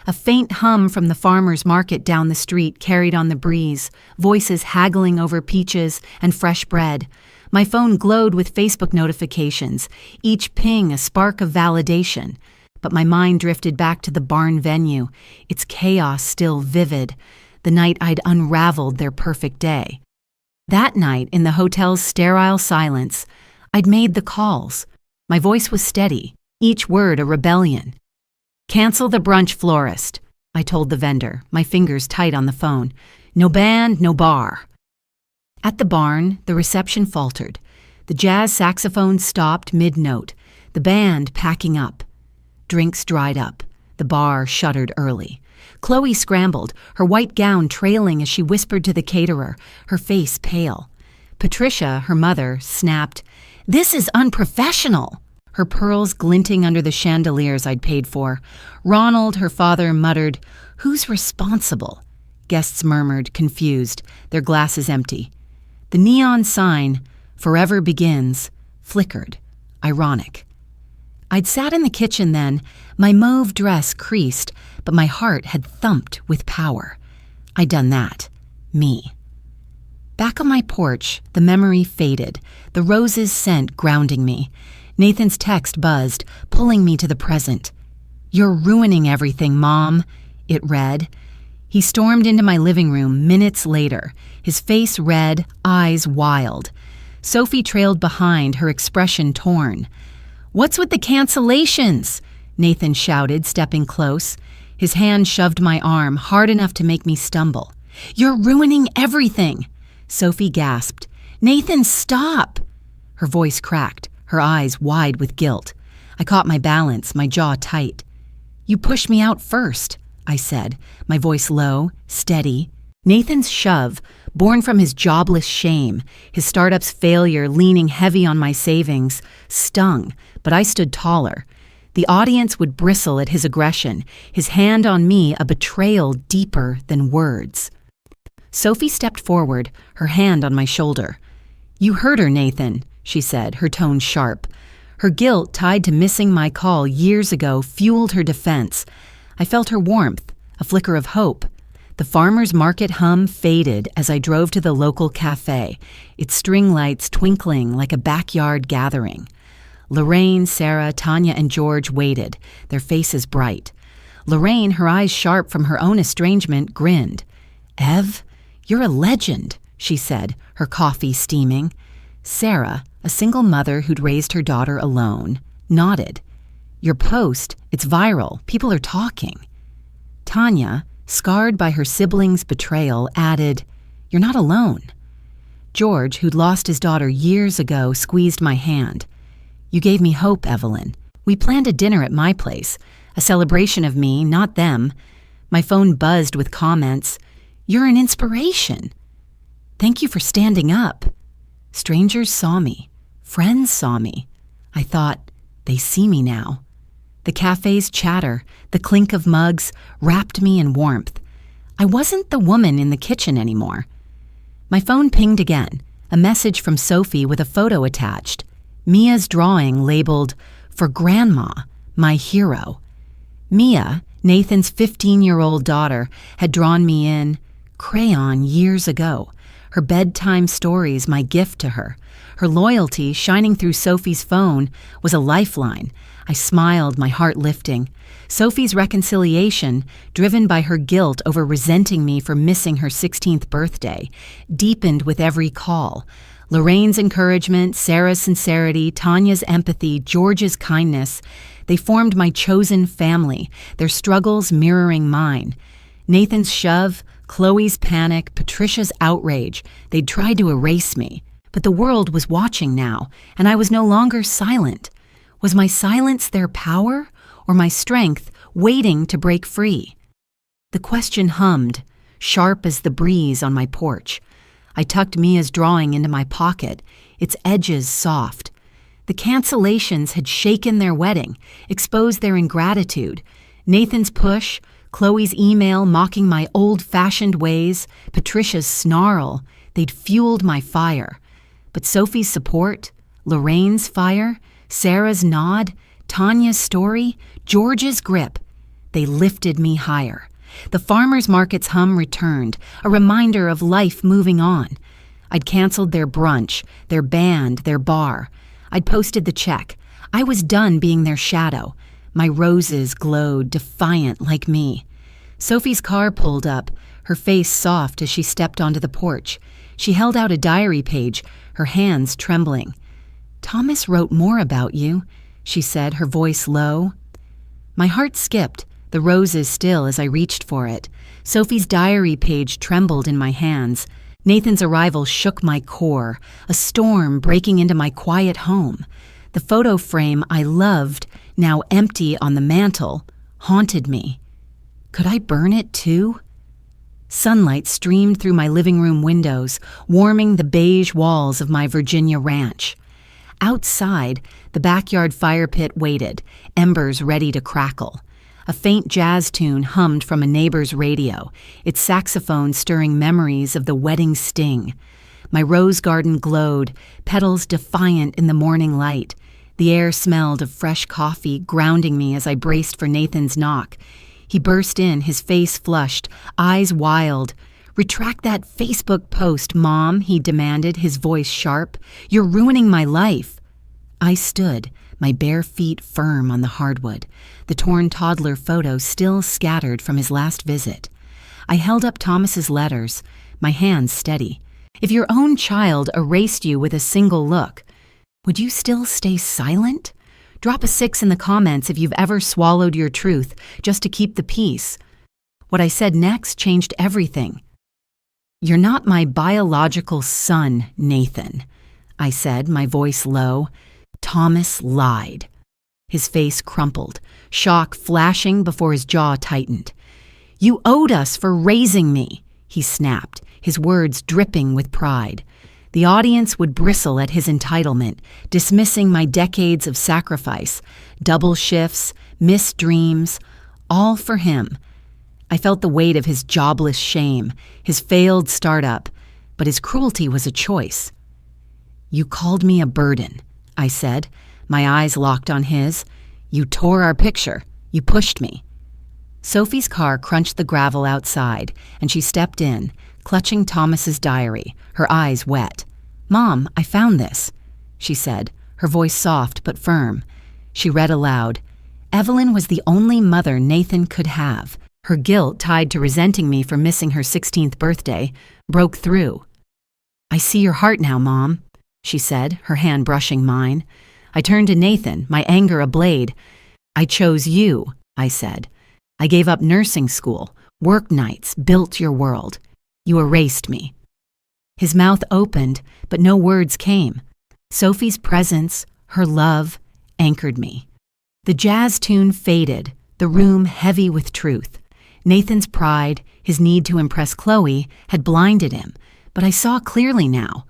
A faint hum from the farmer's market down the street carried on the breeze, voices haggling over peaches and fresh bread. My phone glowed with Facebook notifications, each ping a spark of validation. But my mind drifted back to the barn venue, its chaos still vivid, the night I'd unraveled their perfect day. That night, in the hotel's sterile silence, I'd made the calls. My voice was steady, each word a rebellion. "Cancel the brunch, florist," I told the vendor, my fingers tight on the phone. "No band, no bar." At the barn, the reception faltered. The jazz saxophone stopped mid-note, the band packing up. Drinks dried up. The bar shuttered early. Chloe scrambled, her white gown trailing as she whispered to the caterer, her face pale. Patricia, her mother, snapped, "This is unprofessional," her pearls glinting under the chandeliers I'd paid for. Ronald, her father, muttered, "Who's responsible?" Guests murmured, confused, their glasses empty. The neon sign, "Forever Begins," flickered, ironic. I'd sat in the kitchen then, my mauve dress creased, but my heart had thumped with power. I'd done that. Me. Back on my porch, the memory faded, the roses' scent grounding me. Nathan's text buzzed, pulling me to the present. "You're ruining everything, Mom," it read. He stormed into my living room minutes later, his face red, eyes wild. Sophie trailed behind, her expression torn. "What's with the cancellations?" Nathan shouted, stepping close. His hand shoved my arm hard enough to make me stumble. "You're ruining everything!" Sophie gasped. "Nathan, stop!" Her voice cracked, her eyes wide with guilt. I caught my balance, my jaw tight. "You pushed me out first," I said, my voice low, steady. Nathan's shove, born from his jobless shame, his startup's failure leaning heavy on my savings, stung, but I stood taller. The audience would bristle at his aggression, his hand on me a betrayal deeper than words. Sophie stepped forward, her hand on my shoulder. "You hurt her, Nathan," she said, her tone sharp. Her guilt tied to missing my call years ago fueled her defense. I felt her warmth, a flicker of hope. The farmer's market hum faded as I drove to the local cafe, its string lights twinkling like a backyard gathering. Lorraine, Sarah, Tanya, and George waited, their faces bright. Lorraine, her eyes sharp from her own estrangement, grinned. "Ev, you're a legend," she said, her coffee steaming. Sarah, a single mother who'd raised her daughter alone, nodded. "Your post, it's viral. People are talking." Tanya, scarred by her siblings' betrayal, added, "You're not alone." George, who'd lost his daughter years ago, squeezed my hand. "You gave me hope, Evelyn. We planned a dinner at my place, a celebration of me, not them." My phone buzzed with comments. "You're an inspiration." "Thank you for standing up." Strangers saw me. Friends saw me. I thought, they see me now. The cafe's chatter, the clink of mugs, wrapped me in warmth. I wasn't the woman in the kitchen anymore. My phone pinged again, a message from Sophie with a photo attached. Mia's drawing labeled, "For Grandma, my hero." Mia, Nathan's 15-year-old daughter, had drawn me in crayon years ago. Her bedtime stories my gift to her. Her loyalty, shining through Sophie's phone, was a lifeline. I smiled, my heart lifting. Sophie's reconciliation, driven by her guilt over resenting me for missing her 16th birthday, deepened with every call. Lorraine's encouragement, Sarah's sincerity, Tanya's empathy, George's kindness, they formed my chosen family, their struggles mirroring mine. Nathan's shove, Chloe's panic, Patricia's outrage, they'd tried to erase me. But the world was watching now, and I was no longer silent. Was my silence their power, or my strength waiting to break free? The question hummed, sharp as the breeze on my porch. I tucked Mia's drawing into my pocket, its edges soft. The cancellations had shaken their wedding, exposed their ingratitude. Nathan's push, Chloe's email mocking my old-fashioned ways, Patricia's snarl, they'd fueled my fire. But Sophie's support, Lorraine's fire, Sarah's nod, Tanya's story, George's grip, they lifted me higher. The farmer's market's hum returned, a reminder of life moving on. I'd canceled their brunch, their band, their bar. I'd posted the check. I was done being their shadow. My roses glowed, defiant like me. Sophie's car pulled up, her face soft as she stepped onto the porch. She held out a diary page, her hands trembling. "Thomas wrote more about you," she said, her voice low. My heart skipped, the roses still as I reached for it. Sophie's diary page trembled in my hands. Nathan's arrival shook my core, a storm breaking into my quiet home. The photo frame I loved, now empty on the mantel, haunted me. Could I burn it too? Sunlight streamed through my living room windows, warming the beige walls of my Virginia ranch. Outside, the backyard fire pit waited, embers ready to crackle. A faint jazz tune hummed from a neighbor's radio, its saxophone stirring memories of the wedding sting. My rose garden glowed, petals defiant in the morning light. The air smelled of fresh coffee, grounding me as I braced for Nathan's knock. He burst in, his face flushed, eyes wild. "Retract that Facebook post, Mom," he demanded, his voice sharp. "You're ruining my life." I stood, my bare feet firm on the hardwood, the torn toddler photo still scattered from his last visit. I held up Thomas's letters, my hands steady. If your own child erased you with a single look, would you still stay silent? Drop a 6 in the comments if you've ever swallowed your truth just to keep the peace. What I said next changed everything. You're not my biological son, Nathan, I said, my voice low. Thomas lied. His face crumpled, shock flashing before his jaw tightened. You owed us for raising me, he snapped, his words dripping with pride. The audience would bristle at his entitlement, dismissing my decades of sacrifice, double shifts, missed dreams, all for him. I felt the weight of his jobless shame, his failed startup, but his cruelty was a choice. You called me a burden, I said, my eyes locked on his. You tore our picture. You pushed me. Sophie's car crunched the gravel outside, and she stepped in, clutching Thomas's diary, her eyes wet. Mom, I found this, she said, her voice soft but firm. She read aloud. Evelyn was the only mother Nathan could have. Her guilt, tied to resenting me for missing her 16th birthday, broke through. I see your heart now, Mom, she said, her hand brushing mine. I turned to Nathan, my anger ablade. I chose you, I said. I gave up nursing school, work nights, built your world. You erased me. His mouth opened, but no words came. Sophie's presence, her love, anchored me. The jazz tune faded, the room heavy with truth. Nathan's pride, his need to impress Chloe, had blinded him, but I saw clearly now.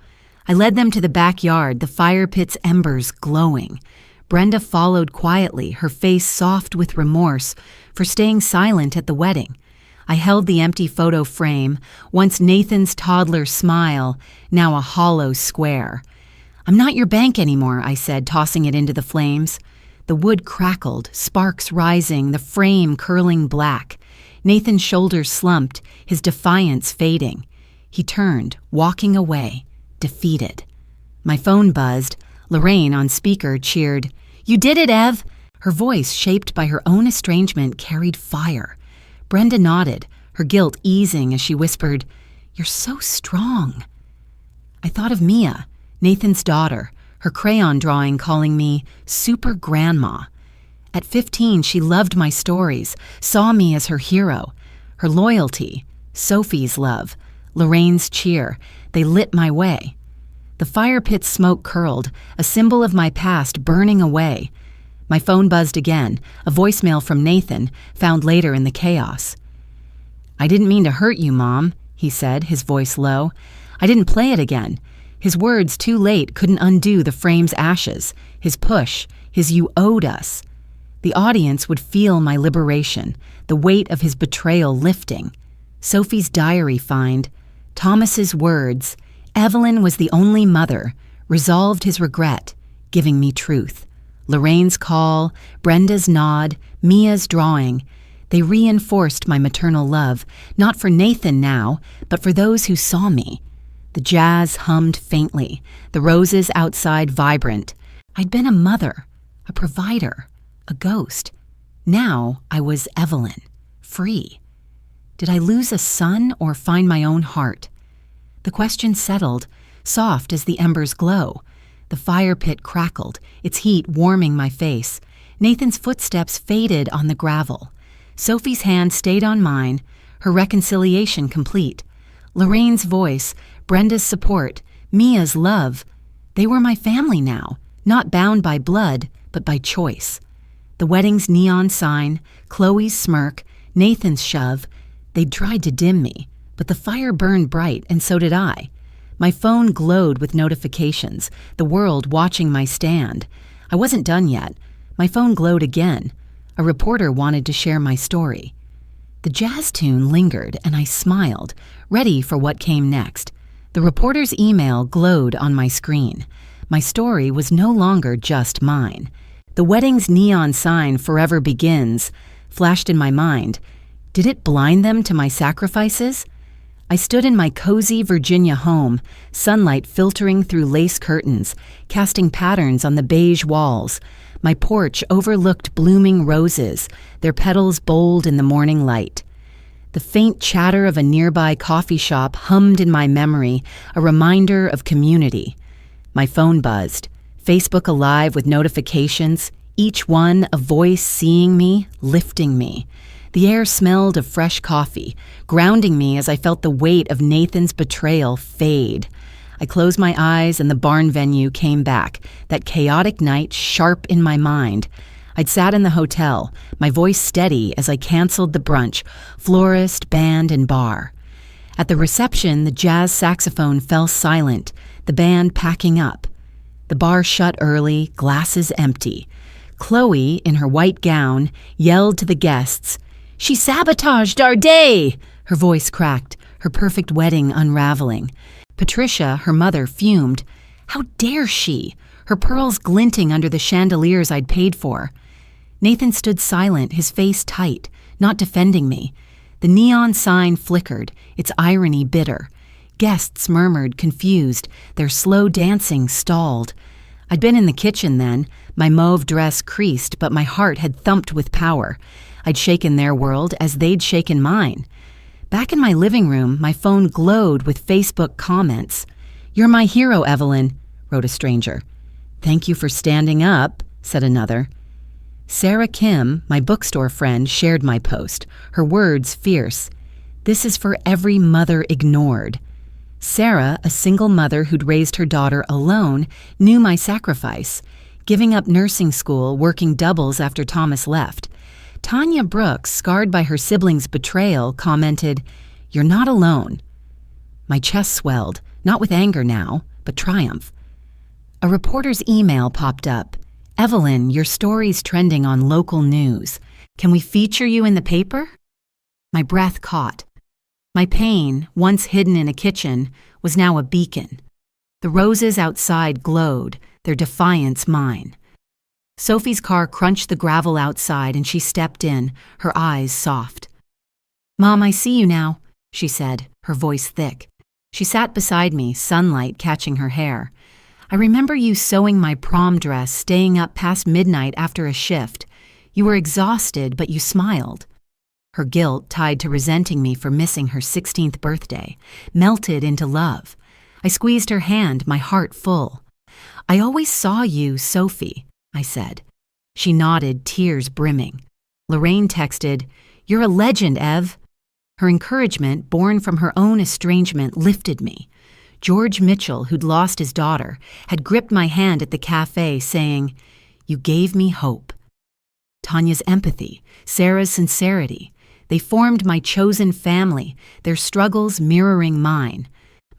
I led them to the backyard, the fire pit's embers glowing. Brenda followed quietly, her face soft with remorse for staying silent at the wedding. I held the empty photo frame, once Nathan's toddler smile, now a hollow square. I'm not your bank anymore, I said, tossing it into the flames. The wood crackled, sparks rising, the frame curling black. Nathan's shoulders slumped, his defiance fading. He turned, walking away, defeated. My phone buzzed. Lorraine, on speaker, cheered, You did it, Ev! Her voice, shaped by her own estrangement, carried fire. Brenda nodded, her guilt easing as she whispered, You're so strong. I thought of Mia, Nathan's daughter, her crayon drawing calling me Super Grandma. At 15, she loved my stories, saw me as her hero. Her loyalty, Sophie's love, Lorraine's cheer, they lit my way. The fire pit's smoke curled, a symbol of my past burning away. My phone buzzed again, a voicemail from Nathan, found later in the chaos. I didn't mean to hurt you, Mom, he said, his voice low. I didn't play it again. His words, too late, couldn't undo the frame's ashes, his push, his you owed us. The audience would feel my liberation, the weight of his betrayal lifting. Sophie's diary find, Thomas's words, Evelyn was the only mother, resolved his regret, giving me truth. Lorraine's call, Brenda's nod, Mia's drawing, they reinforced my maternal love, not for Nathan now, but for those who saw me. The jazz hummed faintly, the roses outside vibrant. I'd been a mother, a provider, a ghost. Now I was Evelyn, free. Did I lose a son or find my own heart? The question settled, soft as the embers glow. The fire pit crackled, its heat warming my face. Nathan's footsteps faded on the gravel. Sophie's hand stayed on mine, her reconciliation complete. Lorraine's voice, Brenda's support, Mia's love. They were my family now, not bound by blood, but by choice. The wedding's neon sign, Chloe's smirk, Nathan's shove, they'd tried to dim me, but the fire burned bright, and so did I. My phone glowed with notifications, the world watching my stand. I wasn't done yet. My phone glowed again. A reporter wanted to share my story. The jazz tune lingered, and I smiled, ready for what came next. The reporter's email glowed on my screen. My story was no longer just mine. The wedding's neon sign, Forever Begins, flashed in my mind. Did it blind them to my sacrifices? I stood in my cozy Virginia home, sunlight filtering through lace curtains, casting patterns on the beige walls. My porch overlooked blooming roses, their petals bold in the morning light. The faint chatter of a nearby coffee shop hummed in my memory, a reminder of community. My phone buzzed, Facebook alive with notifications, Each one a voice seeing me, lifting me. The air smelled of fresh coffee, grounding me as I felt the weight of Nathan's betrayal fade. I closed my eyes and the barn venue came back, that chaotic night sharp in my mind. I'd sat in the hotel, my voice steady as I canceled the brunch, florist, band, and bar. At the reception, the jazz saxophone fell silent, the band packing up. The bar shut early, glasses empty. Chloe, in her white gown, yelled to the guests, "She sabotaged our day!" Her voice cracked, her perfect wedding unraveling. Patricia, her mother, fumed. How dare she? Her pearls glinting under the chandeliers I'd paid for. Nathan stood silent, his face tight, not defending me. The neon sign flickered, its irony bitter. Guests murmured, confused, their slow dancing stalled. I'd been in the kitchen then, my mauve dress creased, but my heart had thumped with power. I'd shaken their world as they'd shaken mine. Back in my living room, my phone glowed with Facebook comments. "You're my hero, Evelyn," wrote a stranger. "Thank you for standing up," said another. Sarah Kim, my bookstore friend, shared my post, her words fierce. "This is for every mother ignored." Sarah, a single mother who'd raised her daughter alone, knew my sacrifice, giving up nursing school, working doubles after Thomas left. Tanya Brooks, scarred by her siblings' betrayal, commented, "You're not alone." My chest swelled, not with anger now, but triumph. A reporter's email popped up. "Evelyn, your story's trending on local news. Can we feature you in the paper?" My breath caught. My pain, once hidden in a kitchen, was now a beacon. The roses outside glowed, their defiance mine. Sophie's car crunched the gravel outside and she stepped in, her eyes soft. "Mom, I see you now," she said, her voice thick. She sat beside me, sunlight catching her hair. "I remember you sewing my prom dress, staying up past midnight after a shift. You were exhausted, but you smiled." Her guilt, tied to resenting me for missing her 16th birthday, melted into love. I squeezed her hand, my heart full. "I always saw you, Sophie," I said. She nodded, tears brimming. Lorraine texted, "You're a legend, Ev." Her encouragement, born from her own estrangement, lifted me. George Mitchell, who'd lost his daughter, had gripped my hand at the cafe, saying, "You gave me hope." Tanya's empathy, Sarah's sincerity, they formed my chosen family, their struggles mirroring mine.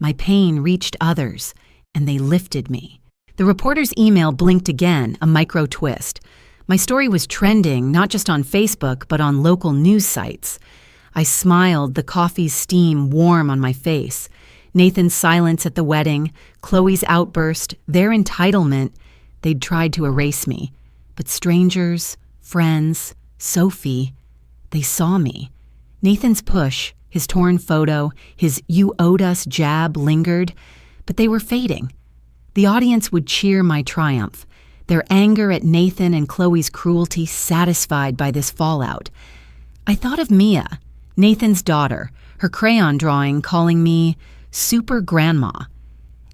My pain reached others, and they lifted me. The reporter's email blinked again, a micro twist. My story was trending, not just on Facebook, but on local news sites. I smiled, the coffee's steam warm on my face. Nathan's silence at the wedding, Chloe's outburst, their entitlement, they'd tried to erase me. But strangers, friends, Sophie, they saw me. Nathan's push, his torn photo, his "you owed us" jab lingered, but they were fading. The audience would cheer my triumph, their anger at Nathan and Chloe's cruelty satisfied by this fallout. I thought of Mia, Nathan's daughter, her crayon drawing calling me Super Grandma.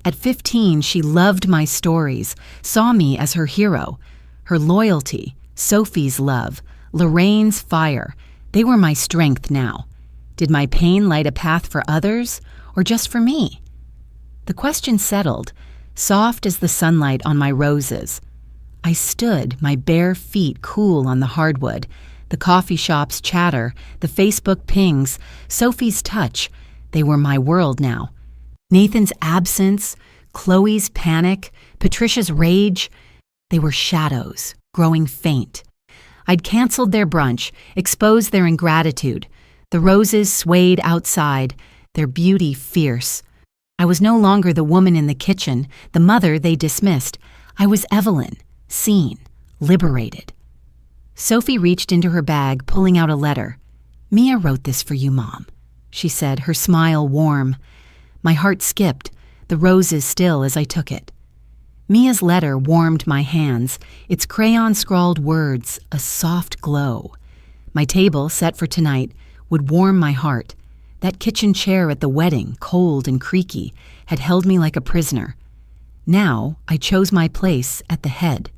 At 15, she loved my stories, saw me as her hero. Her loyalty, Sophie's love, Lorraine's fire, they were my strength now. Did my pain light a path for others, or just for me? The question settled, soft as the sunlight on my roses. I stood, my bare feet cool on the hardwood, the coffee shop's chatter, the Facebook pings, Sophie's touch, they were my world now. Nathan's absence, Chloe's panic, Patricia's rage, they were shadows, growing faint. I'd canceled their brunch, exposed their ingratitude. The roses swayed outside, their beauty fierce. I was no longer the woman in the kitchen, the mother they dismissed. I was Evelyn, seen, liberated. Sophie reached into her bag, pulling out a letter. "Mia wrote this for you, Mom," she said, her smile warm. My heart skipped, the roses still as I took it. Mia's letter warmed my hands, its crayon-scrawled words, a soft glow. My table, set for tonight, would warm my heart. That kitchen chair at the wedding, cold and creaky, had held me like a prisoner. Now I chose my place at the head.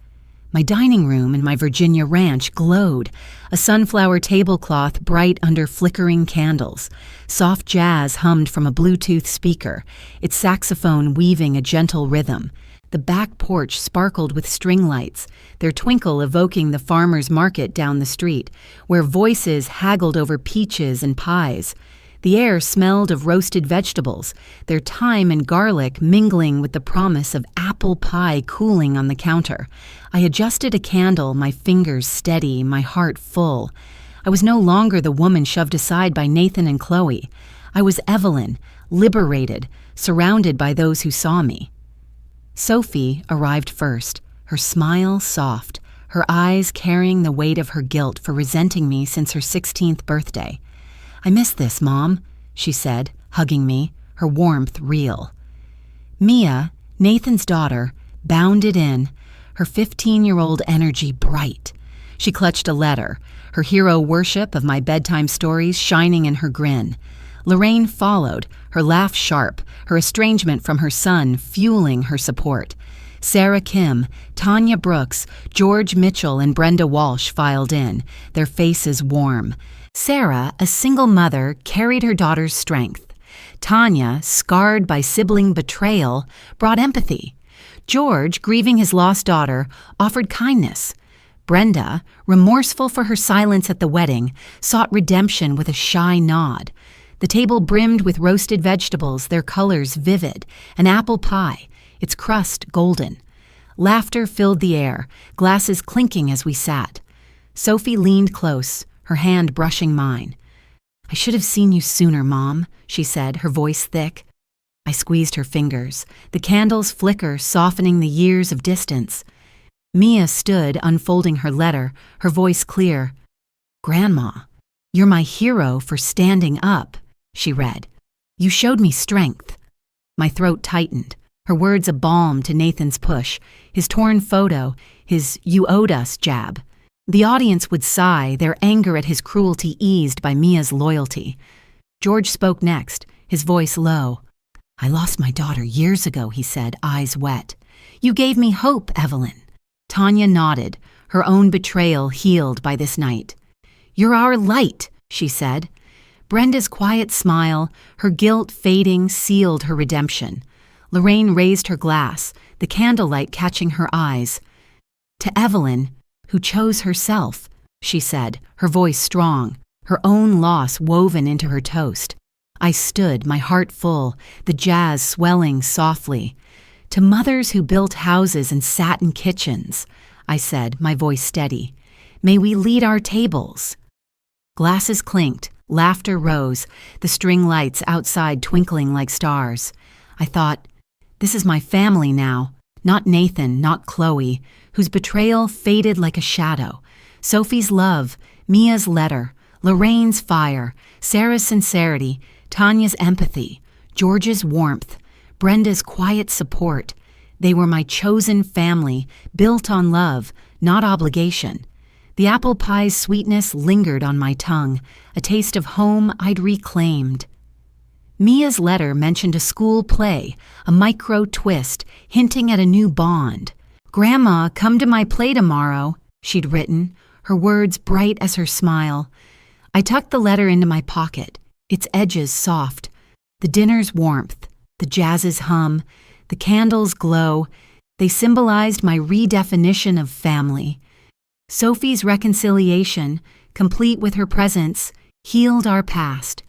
My dining room in my Virginia ranch glowed, a sunflower tablecloth bright under flickering candles. Soft jazz hummed from a Bluetooth speaker, its saxophone weaving a gentle rhythm. The back porch sparkled with string lights, their twinkle evoking the farmer's market down the street, where voices haggled over peaches and pies. The air smelled of roasted vegetables, their thyme and garlic mingling with the promise of apple pie cooling on the counter. I adjusted a candle, my fingers steady, my heart full. I was no longer the woman shoved aside by Nathan and Chloe. I was Evelyn, liberated, surrounded by those who saw me. Sophie arrived first, her smile soft, her eyes carrying the weight of her guilt for resenting me since her 16th birthday. "I miss this, Mom," she said, hugging me, her warmth real. Mia, Nathan's daughter, bounded in, her 15-year-old energy bright. She clutched a letter, her hero worship of my bedtime stories shining in her grin. Lorraine followed, her laugh sharp, her estrangement from her son fueling her support. Sarah Kim, Tanya Brooks, George Mitchell, and Brenda Walsh filed in, their faces warm. Sarah, a single mother, carried her daughter's strength. Tanya, scarred by sibling betrayal, brought empathy. George, grieving his lost daughter, offered kindness. Brenda, remorseful for her silence at the wedding, sought redemption with a shy nod. The table brimmed with roasted vegetables, their colors vivid, an apple pie, its crust golden. Laughter filled the air, glasses clinking as we sat. Sophie leaned close, her hand brushing mine. "I should have seen you sooner, Mom," she said, her voice thick. I squeezed her fingers, the candle's flicker softening the years of distance. Mia stood, unfolding her letter, her voice clear. "Grandma, you're my hero for standing up," she read. "You showed me strength." My throat tightened, her words a balm to Nathan's push, his torn photo, his "you owed us" jab. The audience would sigh, their anger at his cruelty eased by Mia's loyalty. George spoke next, his voice low. "I lost my daughter years ago," he said, eyes wet. "You gave me hope, Evelyn." Tanya nodded, her own betrayal healed by this night. "You're our light," she said. Brenda's quiet smile, her guilt fading, sealed her redemption. Lorraine raised her glass, the candlelight catching her eyes. "To Evelyn, who chose herself," she said, her voice strong, her own loss woven into her toast. I stood, my heart full, the jazz swelling softly. "To mothers who built houses and sat in kitchens," I said, my voice steady. "May we lead our tables." Glasses clinked, laughter rose, the string lights outside twinkling like stars. I thought, this is my family now, not Nathan, not Chloe, whose betrayal faded like a shadow. Sophie's love, Mia's letter, Lorraine's fire, Sarah's sincerity, Tanya's empathy, George's warmth, Brenda's quiet support. They were my chosen family, built on love, not obligation. The apple pie's sweetness lingered on my tongue, a taste of home I'd reclaimed. Mia's letter mentioned a school play, a micro twist, hinting at a new bond. "Grandma, come to my play tomorrow," she'd written, her words bright as her smile. I tucked the letter into my pocket, its edges soft. The dinner's warmth, the jazz's hum, the candles' glow, they symbolized my redefinition of family. Sophie's reconciliation, complete with her presence, healed our past.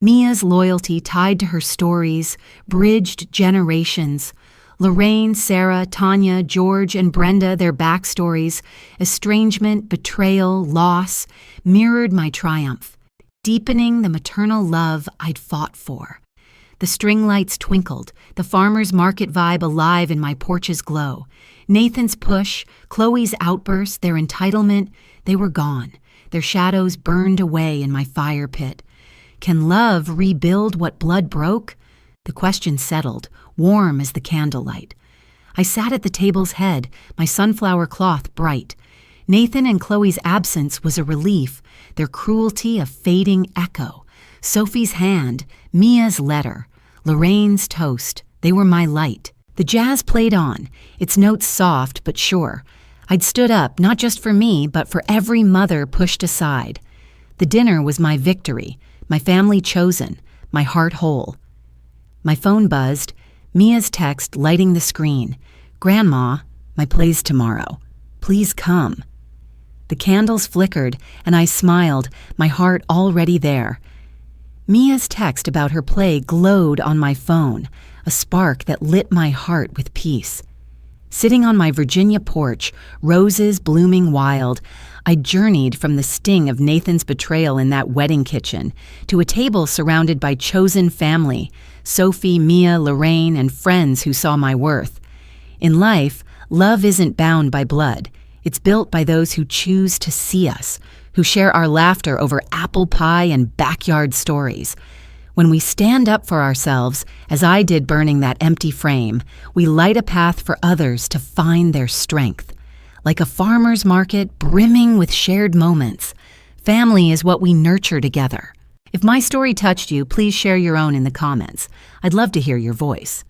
Mia's loyalty tied to her stories, bridged generations. Lorraine, Sarah, Tanya, George, and Brenda, their backstories, estrangement, betrayal, loss, mirrored my triumph, deepening the maternal love I'd fought for. The string lights twinkled, the farmer's market vibe alive in my porch's glow. Nathan's push, Chloe's outburst, their entitlement, they were gone. Their shadows burned away in my fire pit. Can love rebuild what blood broke? The question settled, warm as the candlelight. I sat at the table's head, my sunflower cloth bright. Nathan and Chloe's absence was a relief, their cruelty a fading echo. Sophie's hand, Mia's letter, Lorraine's toast, they were my light. The jazz played on, its notes soft but sure. I'd stood up not just for me, but for every mother pushed aside. The dinner was my victory, my family chosen, my heart whole. My phone buzzed, Mia's text lighting the screen. "Grandma, my play's tomorrow. Please come." The candles flickered, and I smiled, my heart already there. Mia's text about her play glowed on my phone, a spark that lit my heart with peace. Sitting on my Virginia porch, roses blooming wild, I journeyed from the sting of Nathan's betrayal in that wedding kitchen to a table surrounded by chosen family, Sophie, Mia, Lorraine, and friends who saw my worth. In life, love isn't bound by blood. It's built by those who choose to see us, who share our laughter over apple pie and backyard stories. When we stand up for ourselves, as I did burning that empty frame, we light a path for others to find their strength. Like a farmer's market brimming with shared moments, family is what we nurture together. If my story touched you, please share your own in the comments. I'd love to hear your voice.